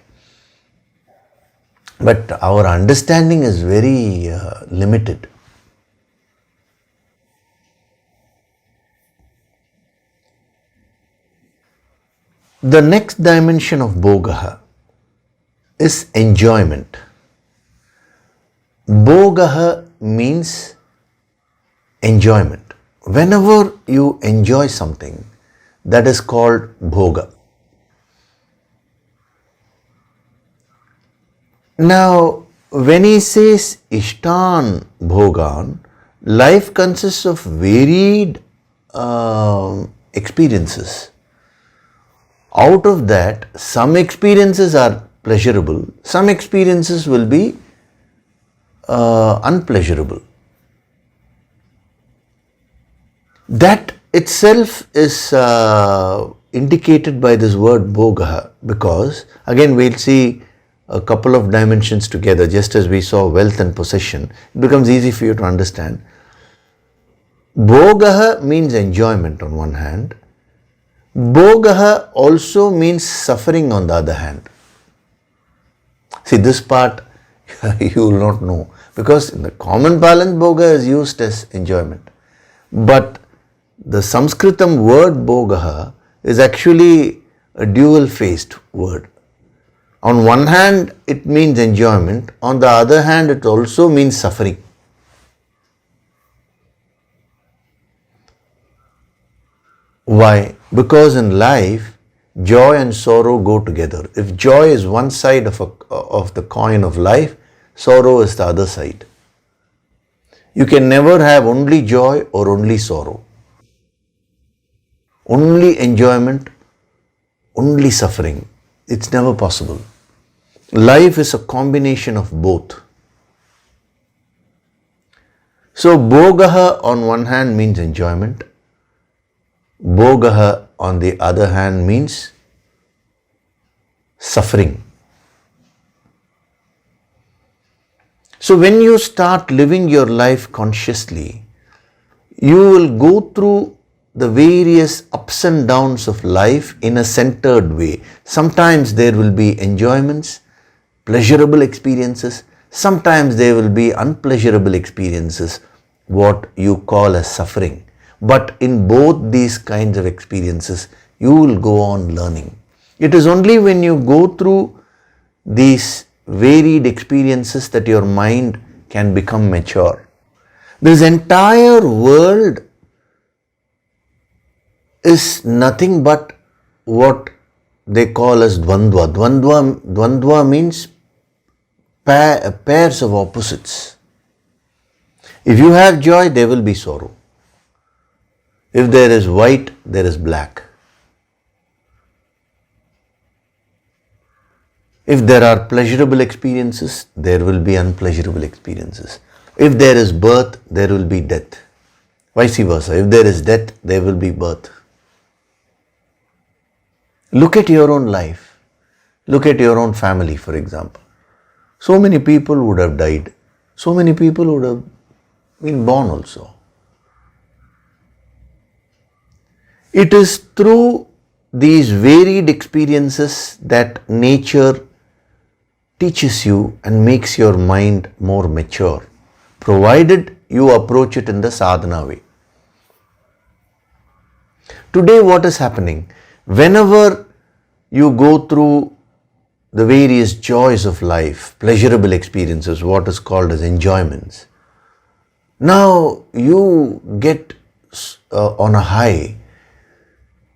Speaker 1: But our understanding is very limited. The next dimension of Bhogaha is enjoyment. Bhogaha means enjoyment. Whenever you enjoy something, that is called bhoga. Now, when he says Ishtan Bhogan, life consists of varied experiences. Out of that, some experiences are pleasurable, some experiences will be unpleasurable. That itself is indicated by this word Bhogaha, because again we'll see a couple of dimensions together. Just as we saw wealth and possession, it becomes easy for you to understand. Bhogaha means enjoyment on one hand. Bhogaha also means suffering on the other hand. See, this part you will not know, because in the common parlance Bhoga is used as enjoyment. But the Sanskritam word Bhogaha is actually a dual-faced word. On one hand, it means enjoyment. On the other hand, it also means suffering. Why? Because in life, joy and sorrow go together. If joy is one side of the coin of life, sorrow is the other side. You can never have only joy or only sorrow. Only enjoyment, only suffering It's never possible. Life is a combination of both. So bhogaha on one hand means enjoyment. Bhogaha on the other hand means suffering. So when you start living your life consciously, you will go through the various ups and downs of life in a centered way. Sometimes there will be enjoyments, pleasurable experiences. Sometimes there will be unpleasurable experiences, what you call as suffering. But in both these kinds of experiences, you will go on learning. It is only when you go through these varied experiences that your mind can become mature. This entire world is nothing but what they call as dvandva. Dvandva means pairs of opposites. If you have joy, there will be sorrow. If there is white, there is black. If there are pleasurable experiences, there will be unpleasurable experiences. If there is birth, there will be death. Vice versa. If there is death, there will be birth. Look at your own life. Look at your own family, for example. So many people would have died. So many people would have been born also. It is through these varied experiences that nature teaches you and makes your mind more mature, provided you approach it in the sadhana way. Today what is happening? Whenever you go through the various joys of life, pleasurable experiences, what is called as enjoyments, now you get on a high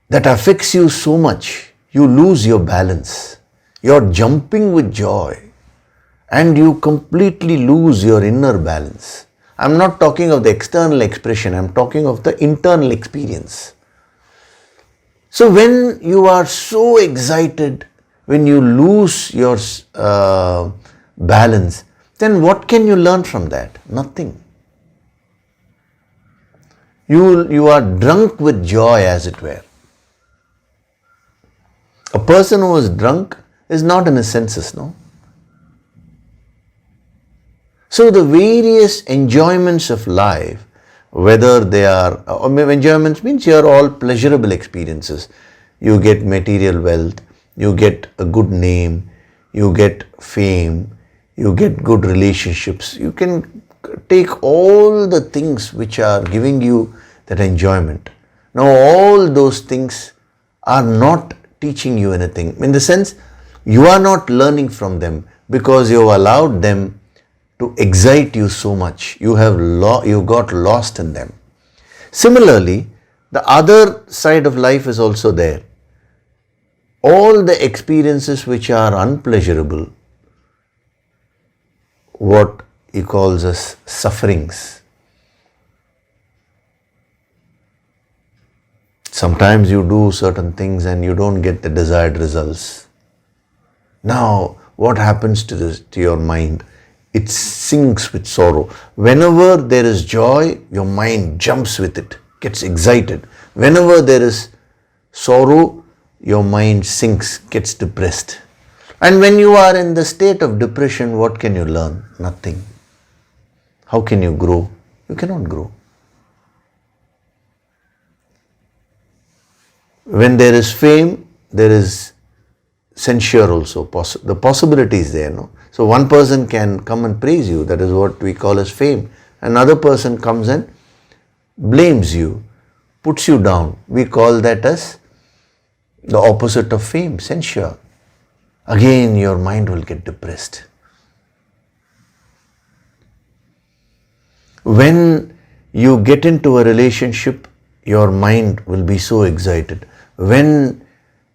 Speaker 1: that affects you so much, you lose your balance. You're jumping with joy and you completely lose your inner balance. I'm not talking of the external expression, I'm talking of the internal experience. So when you are so excited, when you lose your balance, then what can you learn from that? Nothing. You are drunk with joy, as it were. A person who is drunk is not in his senses, no? So the various enjoyments of life, whether they are, enjoyments means you are all pleasurable experiences. You get material wealth, you get a good name, you get fame, you get good relationships. You can take all the things which are giving you that enjoyment. Now all those things are not teaching you anything. In the sense, you are not learning from them because you have allowed them to excite you so much. You got lost in them. Similarly, the other side of life is also there. All the experiences which are unpleasurable, what he calls as sufferings. Sometimes you do certain things and you don't get the desired results. Now, what happens to your mind? It sinks with sorrow. Whenever there is joy, your mind jumps with it, gets excited. Whenever there is sorrow, your mind sinks, gets depressed. And when you are in the state of depression, what can you learn? Nothing. How can you grow? You cannot grow. When there is fame, there is censure also. The possibility is there, no? So one person can come and praise you, that is what we call as fame. Another person comes and blames you, puts you down. We call that as the opposite of fame, censure. Again, your mind will get depressed. When you get into a relationship, your mind will be so excited. When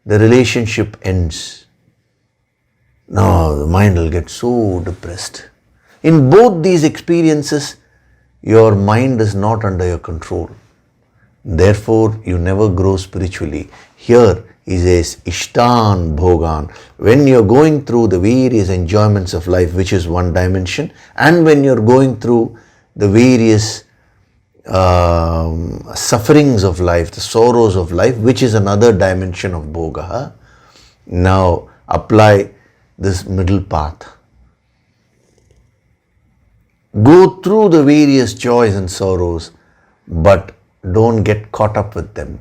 Speaker 1: the relationship ends, now the mind will get so depressed. In both these experiences, your mind is not under your control. Therefore, you never grow spiritually. Here, He says, Ishtan Bhogan. When you're going through the various enjoyments of life, which is one dimension, and when you're going through the various sufferings of life, the sorrows of life, which is another dimension of Bhoga, now apply this middle path. Go through the various joys and sorrows, but don't get caught up with them.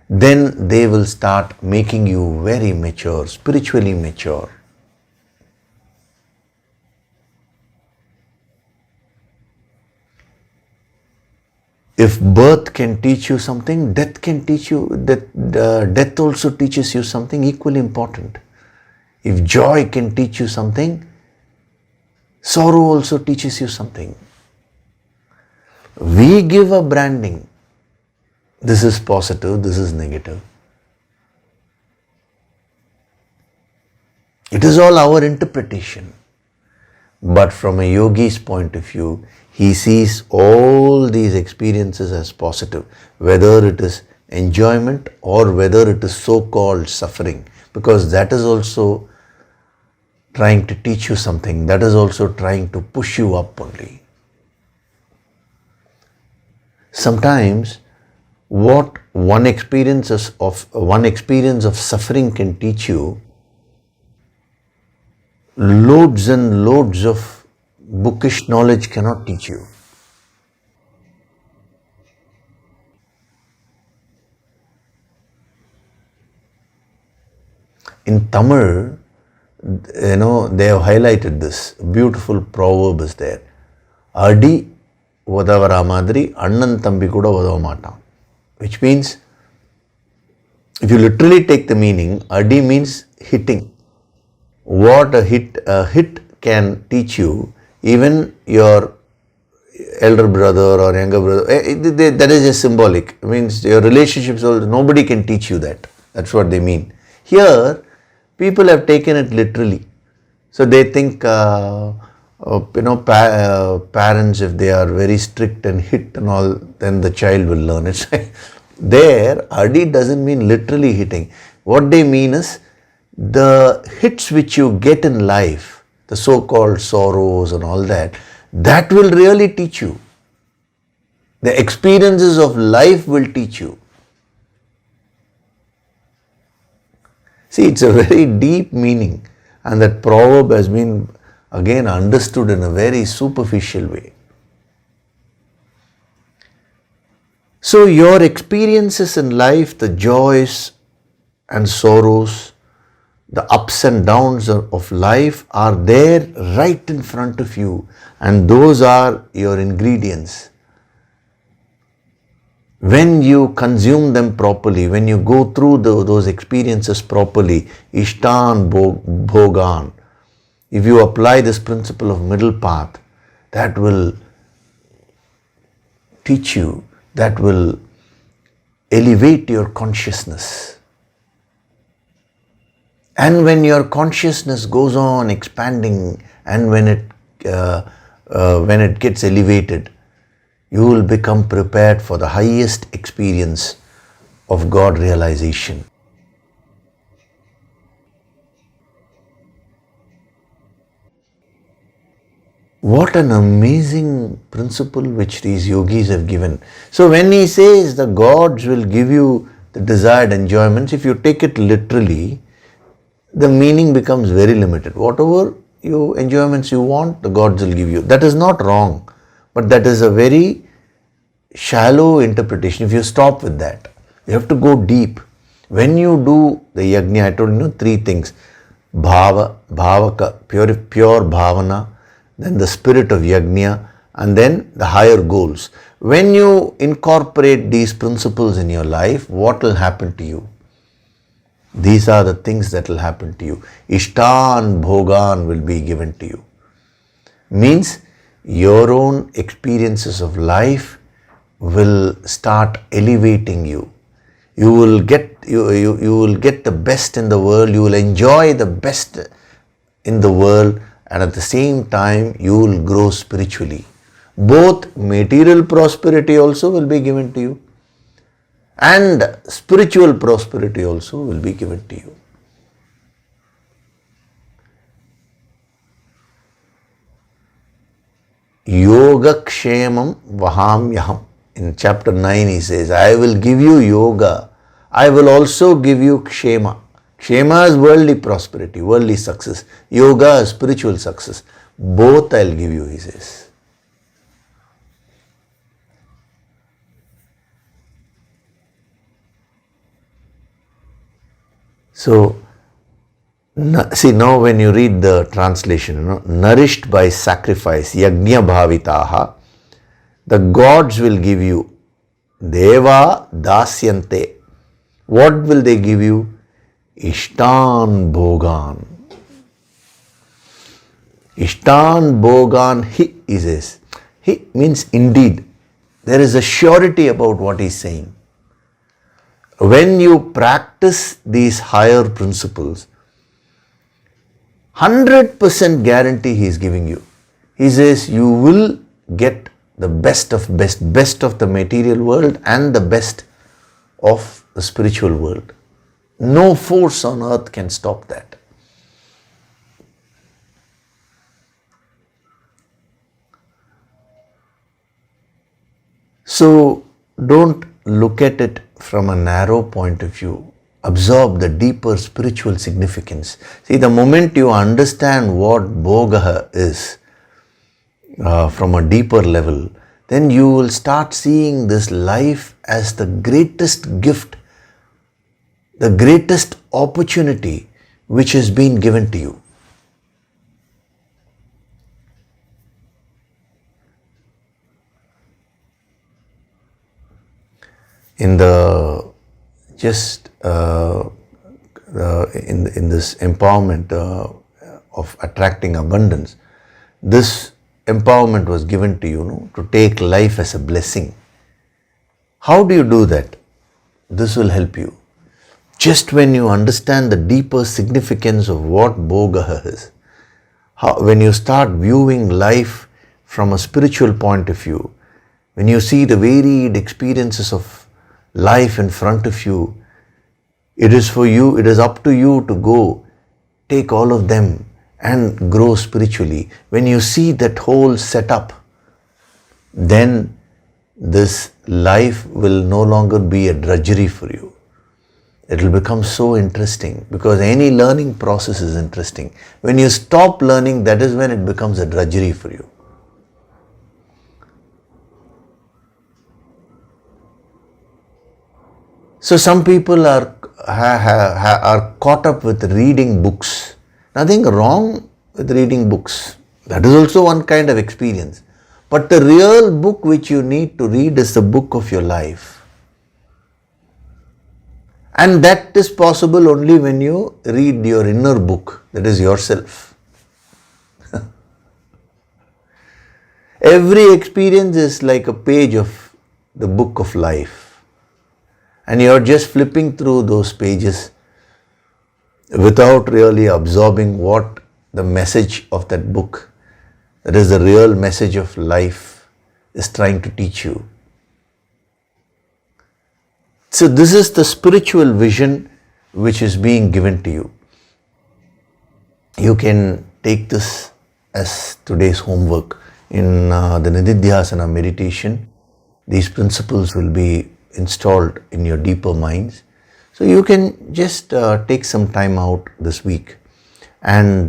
Speaker 1: Then they will start making you very mature, spiritually mature. If birth can teach you something, death can teach you, death also teaches you something equally important. If joy can teach you something, sorrow also teaches you something. We give a branding. This is positive, this is negative. It is all our interpretation. But from a yogi's point of view, he sees all these experiences as positive, whether it is enjoyment or whether it is so-called suffering, because that is also trying to teach you something, that is also trying to push you up only. Sometimes what one experience of suffering can teach you, loads and loads of bookish knowledge cannot teach you. In Tamil, they have highlighted this. Beautiful proverb is there. Adi odavara madri annan thambi kuda odavamaatan. Which means, if you literally take the meaning, adi means hitting. What a hit can teach you, even your elder brother or younger brother, that is just symbolic. It means your relationships, nobody can teach you that. That's what they mean. Here, people have taken it literally. So they think, parents, if they are very strict and hit and all, then the child will learn. It's like, there, adi doesn't mean literally hitting. What they mean is, the hits which you get in life, the so-called sorrows and all that, that will really teach you. The experiences of life will teach you. See, it's a very deep meaning, and that proverb has been again understood in a very superficial way. So your experiences in life, the joys and sorrows, the ups and downs of life are there right in front of you, and those are your ingredients. When you consume them properly, when you go through those experiences properly, Ishtan Bhogan, if you apply this principle of middle path, that will teach you, that will elevate your consciousness. And when your consciousness goes on expanding, and when it gets elevated, you will become prepared for the highest experience of God realization. What an amazing principle which these yogis have given. So when he says the gods will give you the desired enjoyments, if you take it literally, the meaning becomes very limited. Whatever enjoyments you want, the gods will give you. That is not wrong, but that is a very shallow interpretation. If you stop with that, you have to go deep. When you do the yajna, I told you, 3 things. Bhavaka, pure bhavana, then the spirit of yajna, and then the higher goals. When you incorporate these principles in your life, what will happen to you? These are the things that will happen to you. Ishtan Bhogan will be given to you. Means your own experiences of life will start elevating you. You will get the best in the world. You will enjoy the best in the world, and at the same time you will grow spiritually. Both material prosperity also will be given to you, And spiritual prosperity also will be given to you. Yoga kshemam vahamyaham. In chapter 9 he says, I will give you yoga. I will also give you kshema. Kshema is worldly prosperity, worldly success. Yoga is spiritual success. Both I'll give you, he says. So, see, now when you read the translation, nourished by sacrifice, yajna bhavitaha, the gods will give you, deva dasyante. What will they give you? Ishtan bhogan. Ishtan bhogan hi, he says. Hi means indeed. There is a surety about what he is saying. When you practice these higher principles, 100% guarantee he is giving you. He says you will get the best of the material world and the best of the spiritual world. No force on earth can stop that. So don't look at it from a narrow point of view. Absorb the deeper spiritual significance. See, the moment you understand what Bhogaha is from a deeper level, then you will start seeing this life as the greatest gift, the greatest opportunity which has been given to you. In the in this empowerment of attracting abundance, this empowerment was given to you, to take life as a blessing. How do you do that? This will help you. Just when you understand the deeper significance of what Bhogaha is, when you start viewing life from a spiritual point of view, when you see the varied experiences of life in front of you, it is for you, it is up to you to go take all of them and grow spiritually. When you see that whole setup, then this life will no longer be a drudgery for you. It will become so interesting, because any learning process is interesting. When you stop learning, that is when it becomes a drudgery for you. So some people are caught up with reading books. Nothing wrong with reading books. That is also one kind of experience. But the real book which you need to read is the book of your life. And that is possible only when you read your inner book, that is yourself. Every experience is like a page of the book of life. And you're just flipping through those pages without really absorbing what the message of that book, that is the real message of life, is trying to teach you. So this is the spiritual vision which is being given to you. You can take this as today's homework. In the Nididhyasana meditation, these principles will be installed in your deeper minds. So you can just take some time out this week and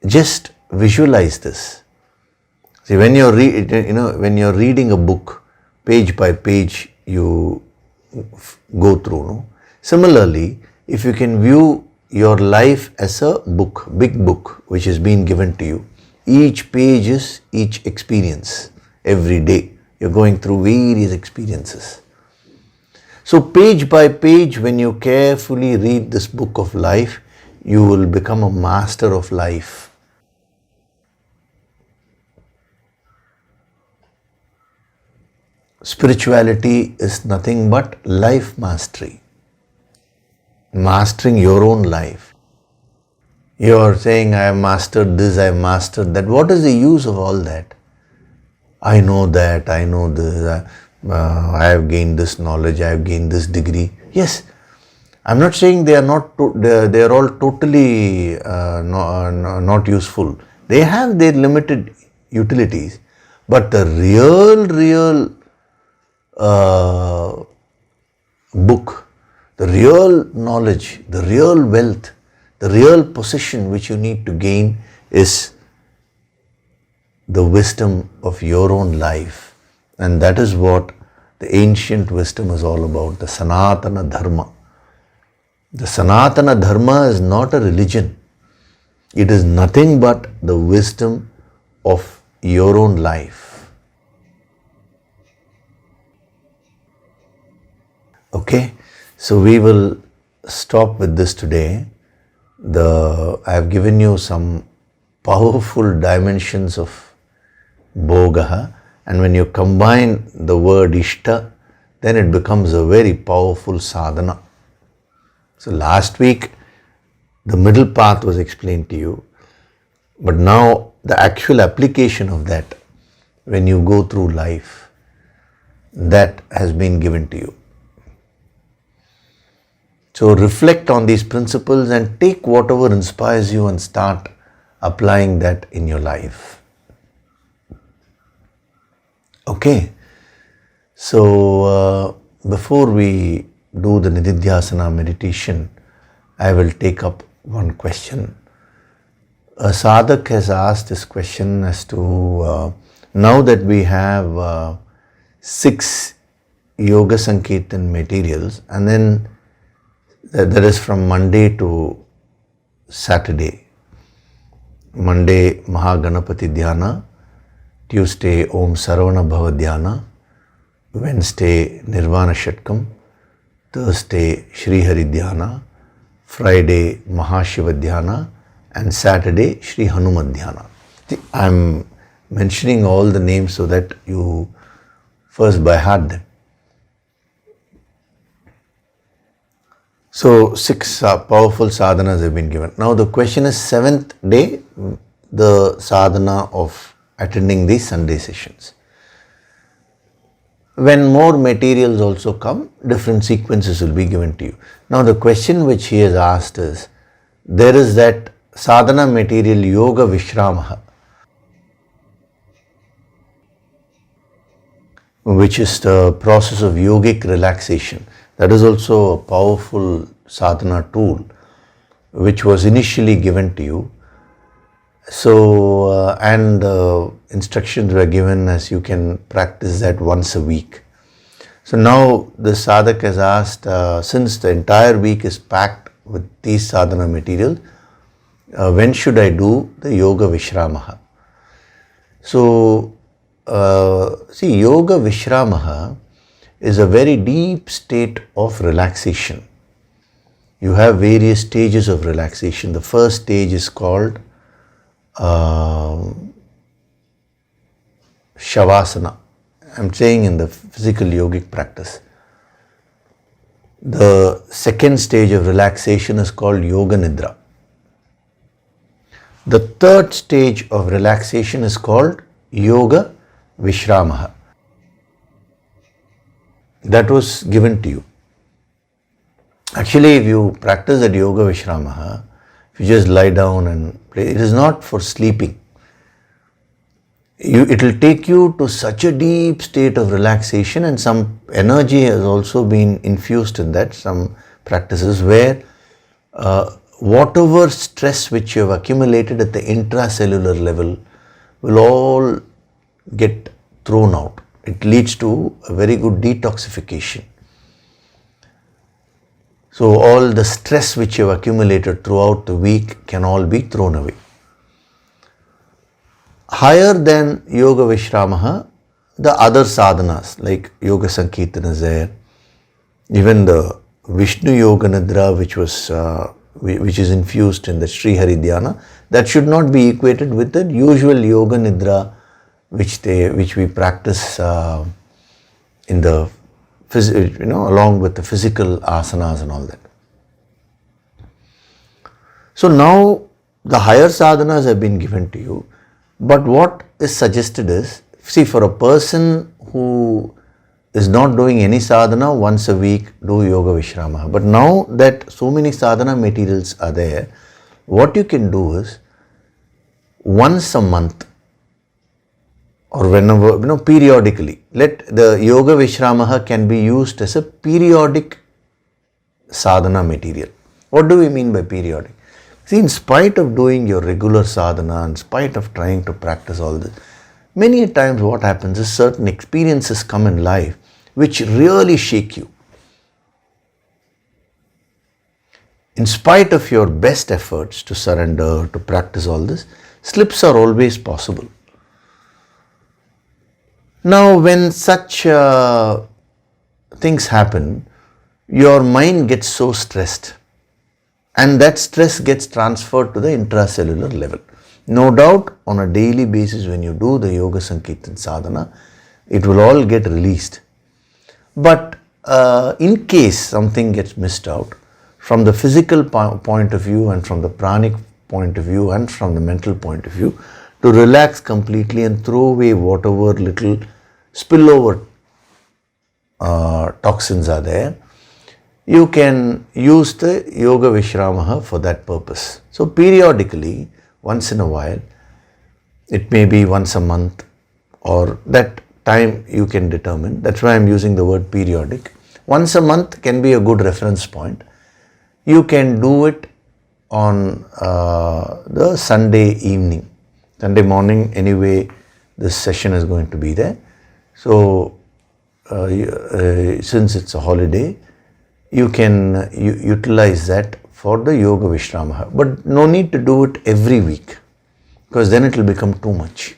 Speaker 1: just visualize this. See, when you're reading a book, page by page you go through. No? Similarly, if you can view your life as a book, big book, which has been given to you, each page is each experience. Every day you're going through various experiences. So page by page, when you carefully read this book of life, you will become a master of life. Spirituality is nothing but life mastery. Mastering your own life. You are saying, I have mastered this, I have mastered that. What is the use of all that? I know that, I know this. I have gained this knowledge, I have gained this degree. Yes, I'm not saying they are not. They are all totally not useful. They have their limited utilities, but the real book, the real knowledge, the real wealth, the real possession which you need to gain is the wisdom of your own life. And that is what the ancient wisdom is all about, the Sanatana Dharma. The Sanatana Dharma is not a religion. It is nothing but the wisdom of your own life. Okay, so we will stop with this today. I have given you some powerful dimensions of Bhogaha, and when you combine the word Ishta, then it becomes a very powerful sadhana. So last week, the middle path was explained to you, but now the actual application of that, when you go through life, that has been given to you. So reflect on these principles and take whatever inspires you and start applying that in your life. Okay, so before we do the Nididhyasana meditation, I will take up one question. A sadhak has asked this question as to, now that we have 6 Yoga Sankirtan materials, and then that is from Monday to Saturday. Monday Mahaganapati Dhyana, Tuesday Om Saravana Bhava Dhyana, Wednesday Nirvana Shatkam, Thursday Shri Hari Dhyana, Friday Mahashiva Dhyana, and Saturday Shri Hanuman Dhyana. I am mentioning all the names so that you first by heart them. So 6 powerful sadhanas have been given. Now the question is 7th day, the sadhana of attending these Sunday sessions. When more materials also come, different sequences will be given to you. Now the question which he has asked is, there is that sadhana material Yoga Vishramaha, which is the process of yogic relaxation. That is also a powerful sadhana tool which was initially given to you. So, and instructions were given as you can practice that once a week. So now the sadhak has asked, since the entire week is packed with these sadhana material, when should I do the Yoga Vishramaha? So, see, Yoga Vishramaha is a very deep state of relaxation. You have various stages of relaxation. The first stage is called Shavasana. I'm saying in the physical yogic practice. The second stage of relaxation is called Yoga Nidra. The third stage of relaxation is called Yoga Vishramaha. That was given to you. Actually, if you practice that Yoga Vishramaha, if you just lie down and play, it is not for sleeping. It will take you to such a deep state of relaxation, and some energy has also been infused in that, some practices where whatever stress which you have accumulated at the intracellular level will all get thrown out. It leads to a very good detoxification. So all the stress which you have accumulated throughout the week can all be thrown away. Higher than Yoga Vishramaha, the other sadhanas like Yoga Sankirtan is there, even the Vishnu Yoga Nidra which is infused in the Sri Hari Dhyana, that should not be equated with the usual Yoga Nidra which we practice in the along with the physical asanas and all that. So now the higher sadhanas have been given to you, but what is suggested is, see, for a person who is not doing any sadhana, once a week do yoga vishrama. But now that so many sadhana materials are there, what you can do is once a month or whenever, periodically. Let the yoga vishramaha can be used as a periodic sadhana material. What do we mean by periodic? See, in spite of doing your regular sadhana, in spite of trying to practice all this, many times what happens is certain experiences come in life which really shake you. In spite of your best efforts to surrender, to practice all this, slips are always possible. Now, when such things happen, your mind gets so stressed, and that stress gets transferred to the intracellular level. No doubt, on a daily basis, when you do the Yoga Sankirtan Sadhana, it will all get released. But in case something gets missed out, from the physical point of view and from the pranic point of view and from the mental point of view, to relax completely and throw away whatever little spillover toxins are there, you can use the Yoga Vishramaha for that purpose. So periodically, once in a while, it may be once a month or that time you can determine. That's why I'm using the word periodic. Once a month can be a good reference point. You can do it on the Sunday evening. Sunday morning, anyway, this session is going to be there. So, since it's a holiday, you can utilize that for the Yoga Vishramaha. But no need to do it every week, because then it will become too much.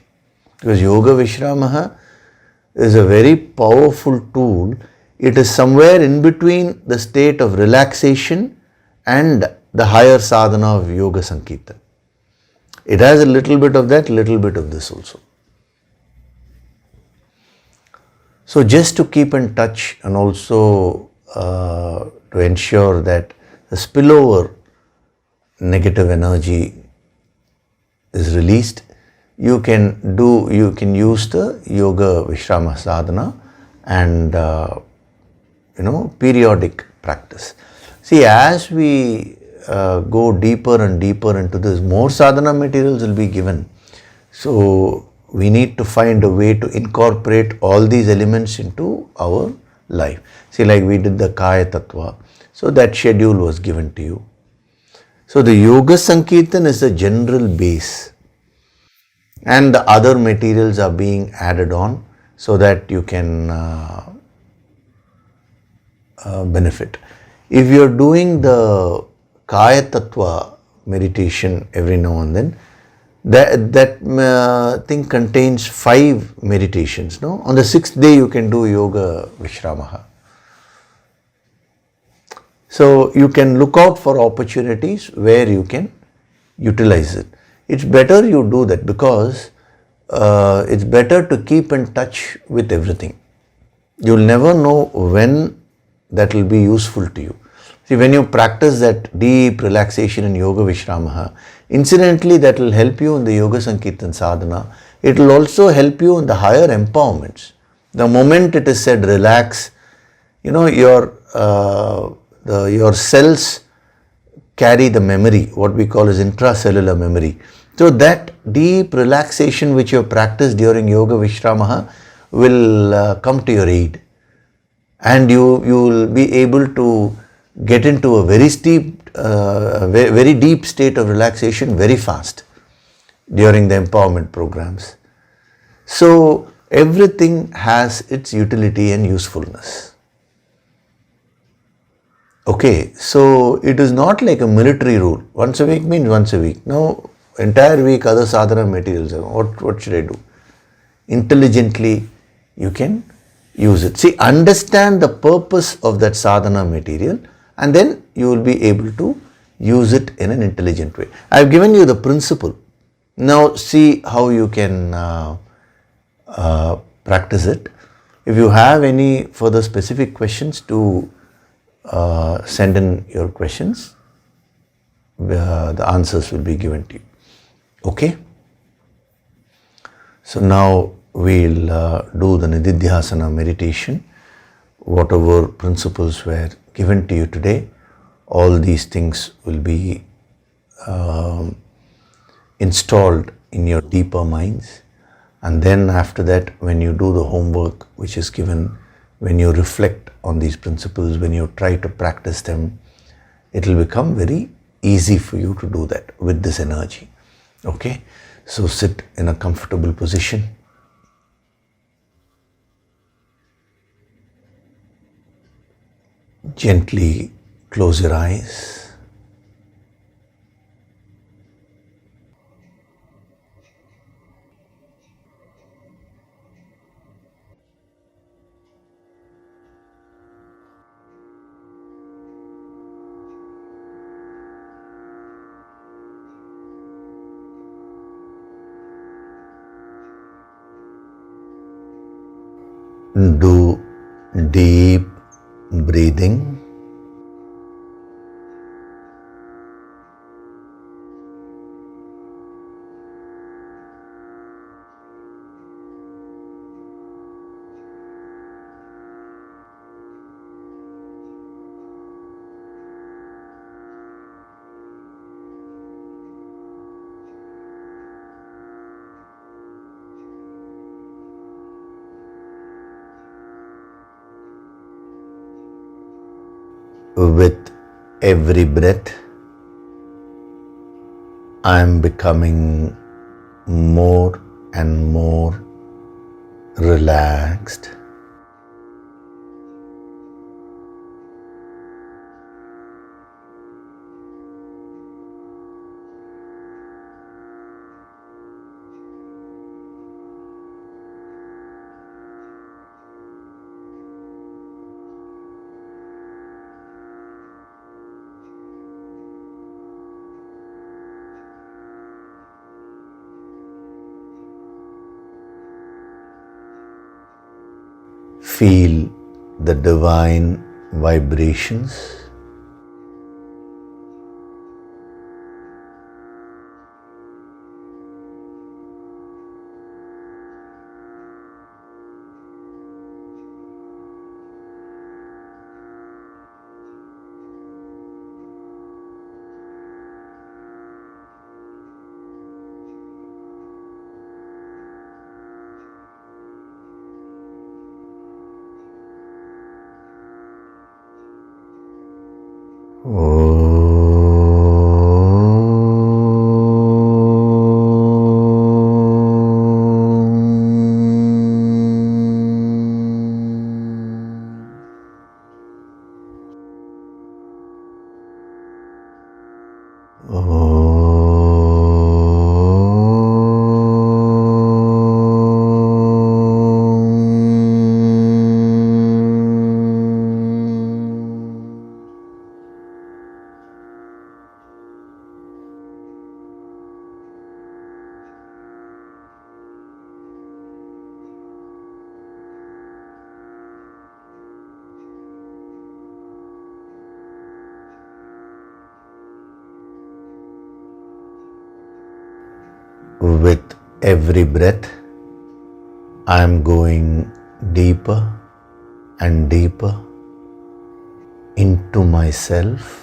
Speaker 1: Because Yoga Vishramaha is a very powerful tool. It is somewhere in between the state of relaxation and the higher sadhana of Yoga Sankirtan. It has a little bit of that, little bit of this also. So just to keep in touch and also to ensure that the spillover negative energy is released, you can use the Yoga Vishrama Sadhana and periodic practice. See, as we go deeper and deeper into this, more sadhana materials will be given. So we need to find a way to incorporate all these elements into our life. See, like we did the Kaya Tattva. So that schedule was given to you. So the Yoga Sankirtan is the general base, and the other materials are being added on so that you can benefit. If you are doing the Kaya Tattva meditation every now and then, that thing contains 5 meditations. No, on the 6th day you can do Yoga Vishramaha. So you can look out for opportunities where you can utilize it. It's better you do that, because it's better to keep in touch with everything. You'll never know when that will be useful to you. See, when you practice that deep relaxation in Yoga Vishramaha, incidentally that will help you in the Yoga Sankirtan Sadhana. It will also help you in the higher empowerments. The moment it is said relax, your cells carry the memory, what we call as intracellular memory. So that deep relaxation which you have practiced during Yoga Vishramaha will come to your aid, and you will be able to get into a very deep state of relaxation very fast during the empowerment programs. So everything has its utility and usefulness. Okay, so it is not like a military rule. Once a week means once a week. No, entire week other sadhana materials. What should I do? Intelligently you can use it. See, understand the purpose of that sadhana material, and then you will be able to use it in an intelligent way. I have given you the principle. Now see how you can practice it. If you have any further specific questions, to send in your questions. The answers will be given to you. Okay? So now we'll do the Nididhyasana meditation. whatever principles were given to you today, all these things will be installed in your deeper minds. And then after that, when you do the homework which is given, when you reflect on these principles, when you try to practice them, it will become very easy for you to do that with this energy. Okay? So sit in a comfortable position. Gently close your eyes. Do deep breathing. With every breath, I am becoming more and more relaxed. Feel the divine vibrations. With every breath, I am going deeper and deeper into myself.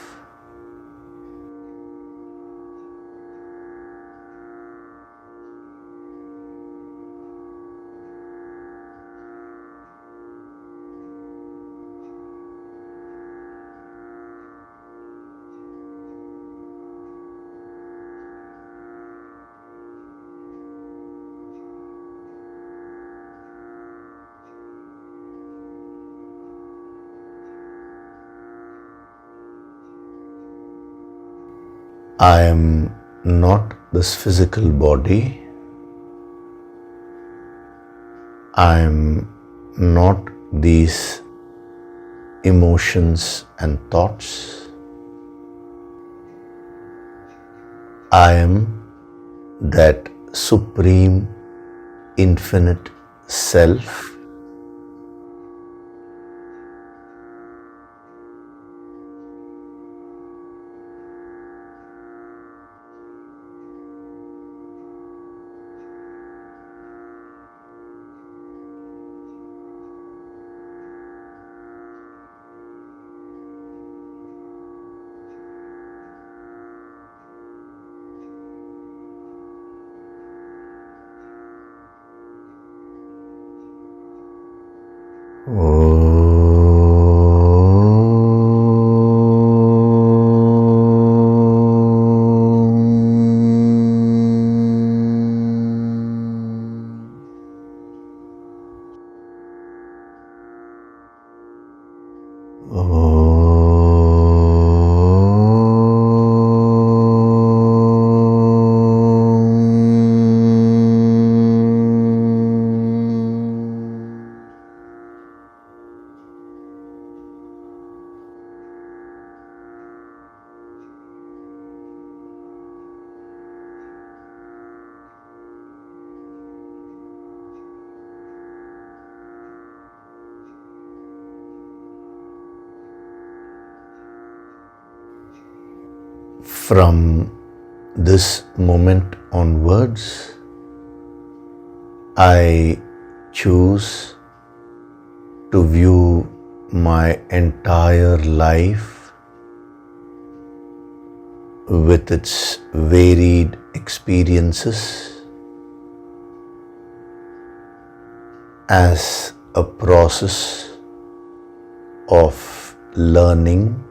Speaker 1: I am not this physical body. I am not these emotions and thoughts. I am that supreme, infinite self. From this moment onwards, I choose to view my entire life with its varied experiences as a process of learning,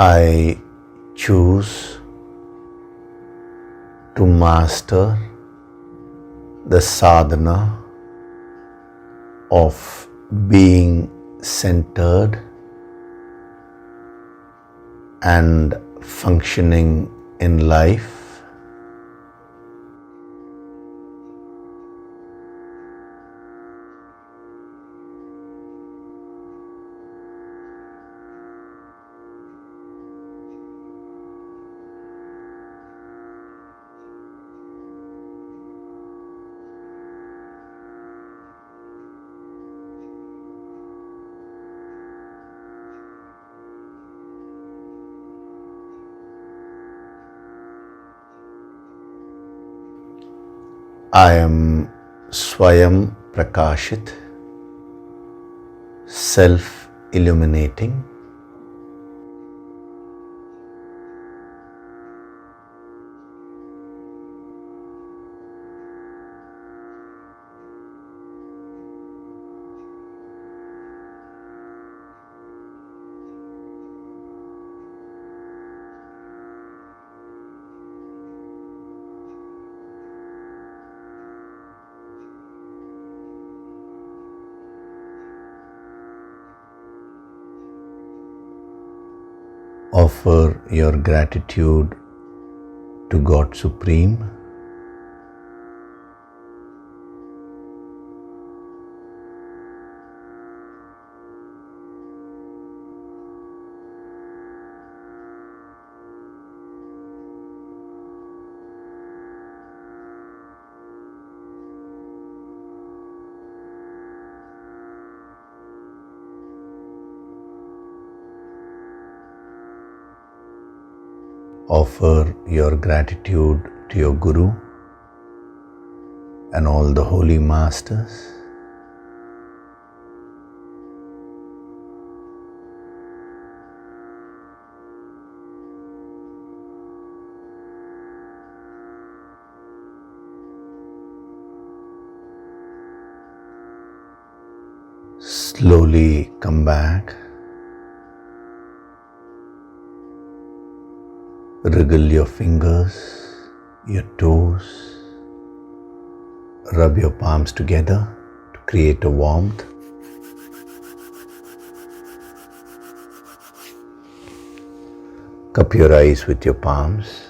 Speaker 1: I choose to master the sadhana of being centered and functioning in life. I am Swayam Prakashit, self-illuminating. Offer your gratitude to God Supreme. Offer your gratitude to your Guru and all the holy masters. Slowly come back. Wriggle your fingers, your toes. Rub your palms together to create a warmth. Cup your eyes with your palms.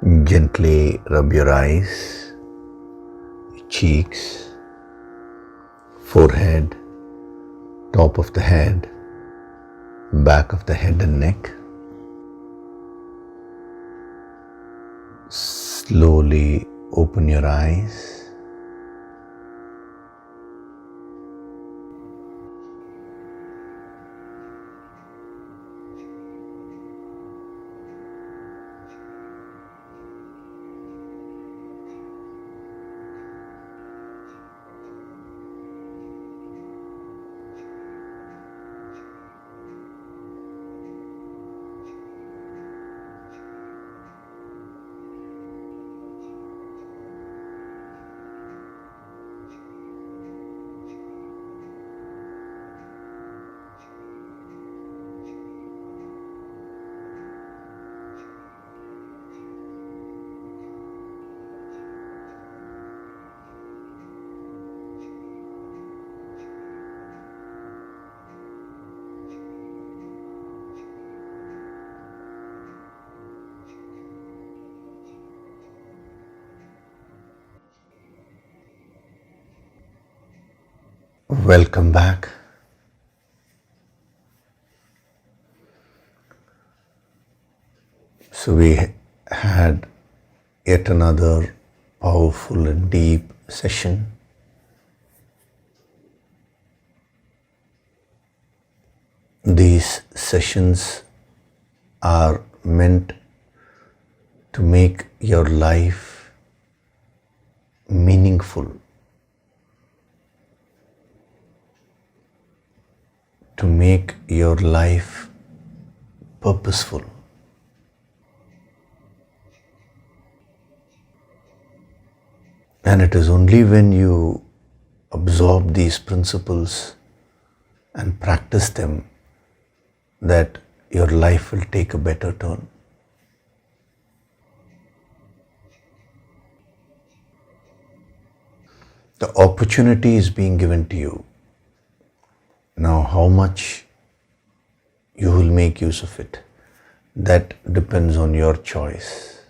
Speaker 1: Gently rub your eyes, cheeks, forehead, top of the head, back of the head and neck. Slowly open your eyes. Welcome back. So we had yet another powerful and deep session. These sessions are meant to make your life meaningful, to make your life purposeful. And it is only when you absorb these principles and practice them that your life will take a better turn. The opportunity is being given to you. Now, how much you will make use of it, that depends on your choice.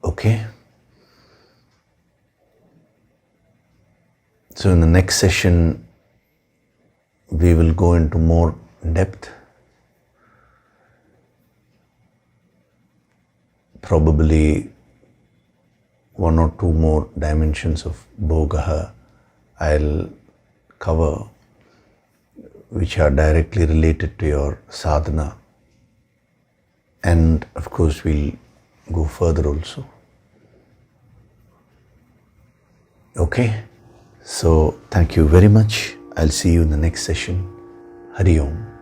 Speaker 1: Okay? So in the next session, we will go into more depth. Probably one or two more dimensions of Bhogaha I'll cover, which are directly related to your sadhana. And of course, we'll go further also. Okay? So, thank you very much. I'll see you in the next session. Hari Om.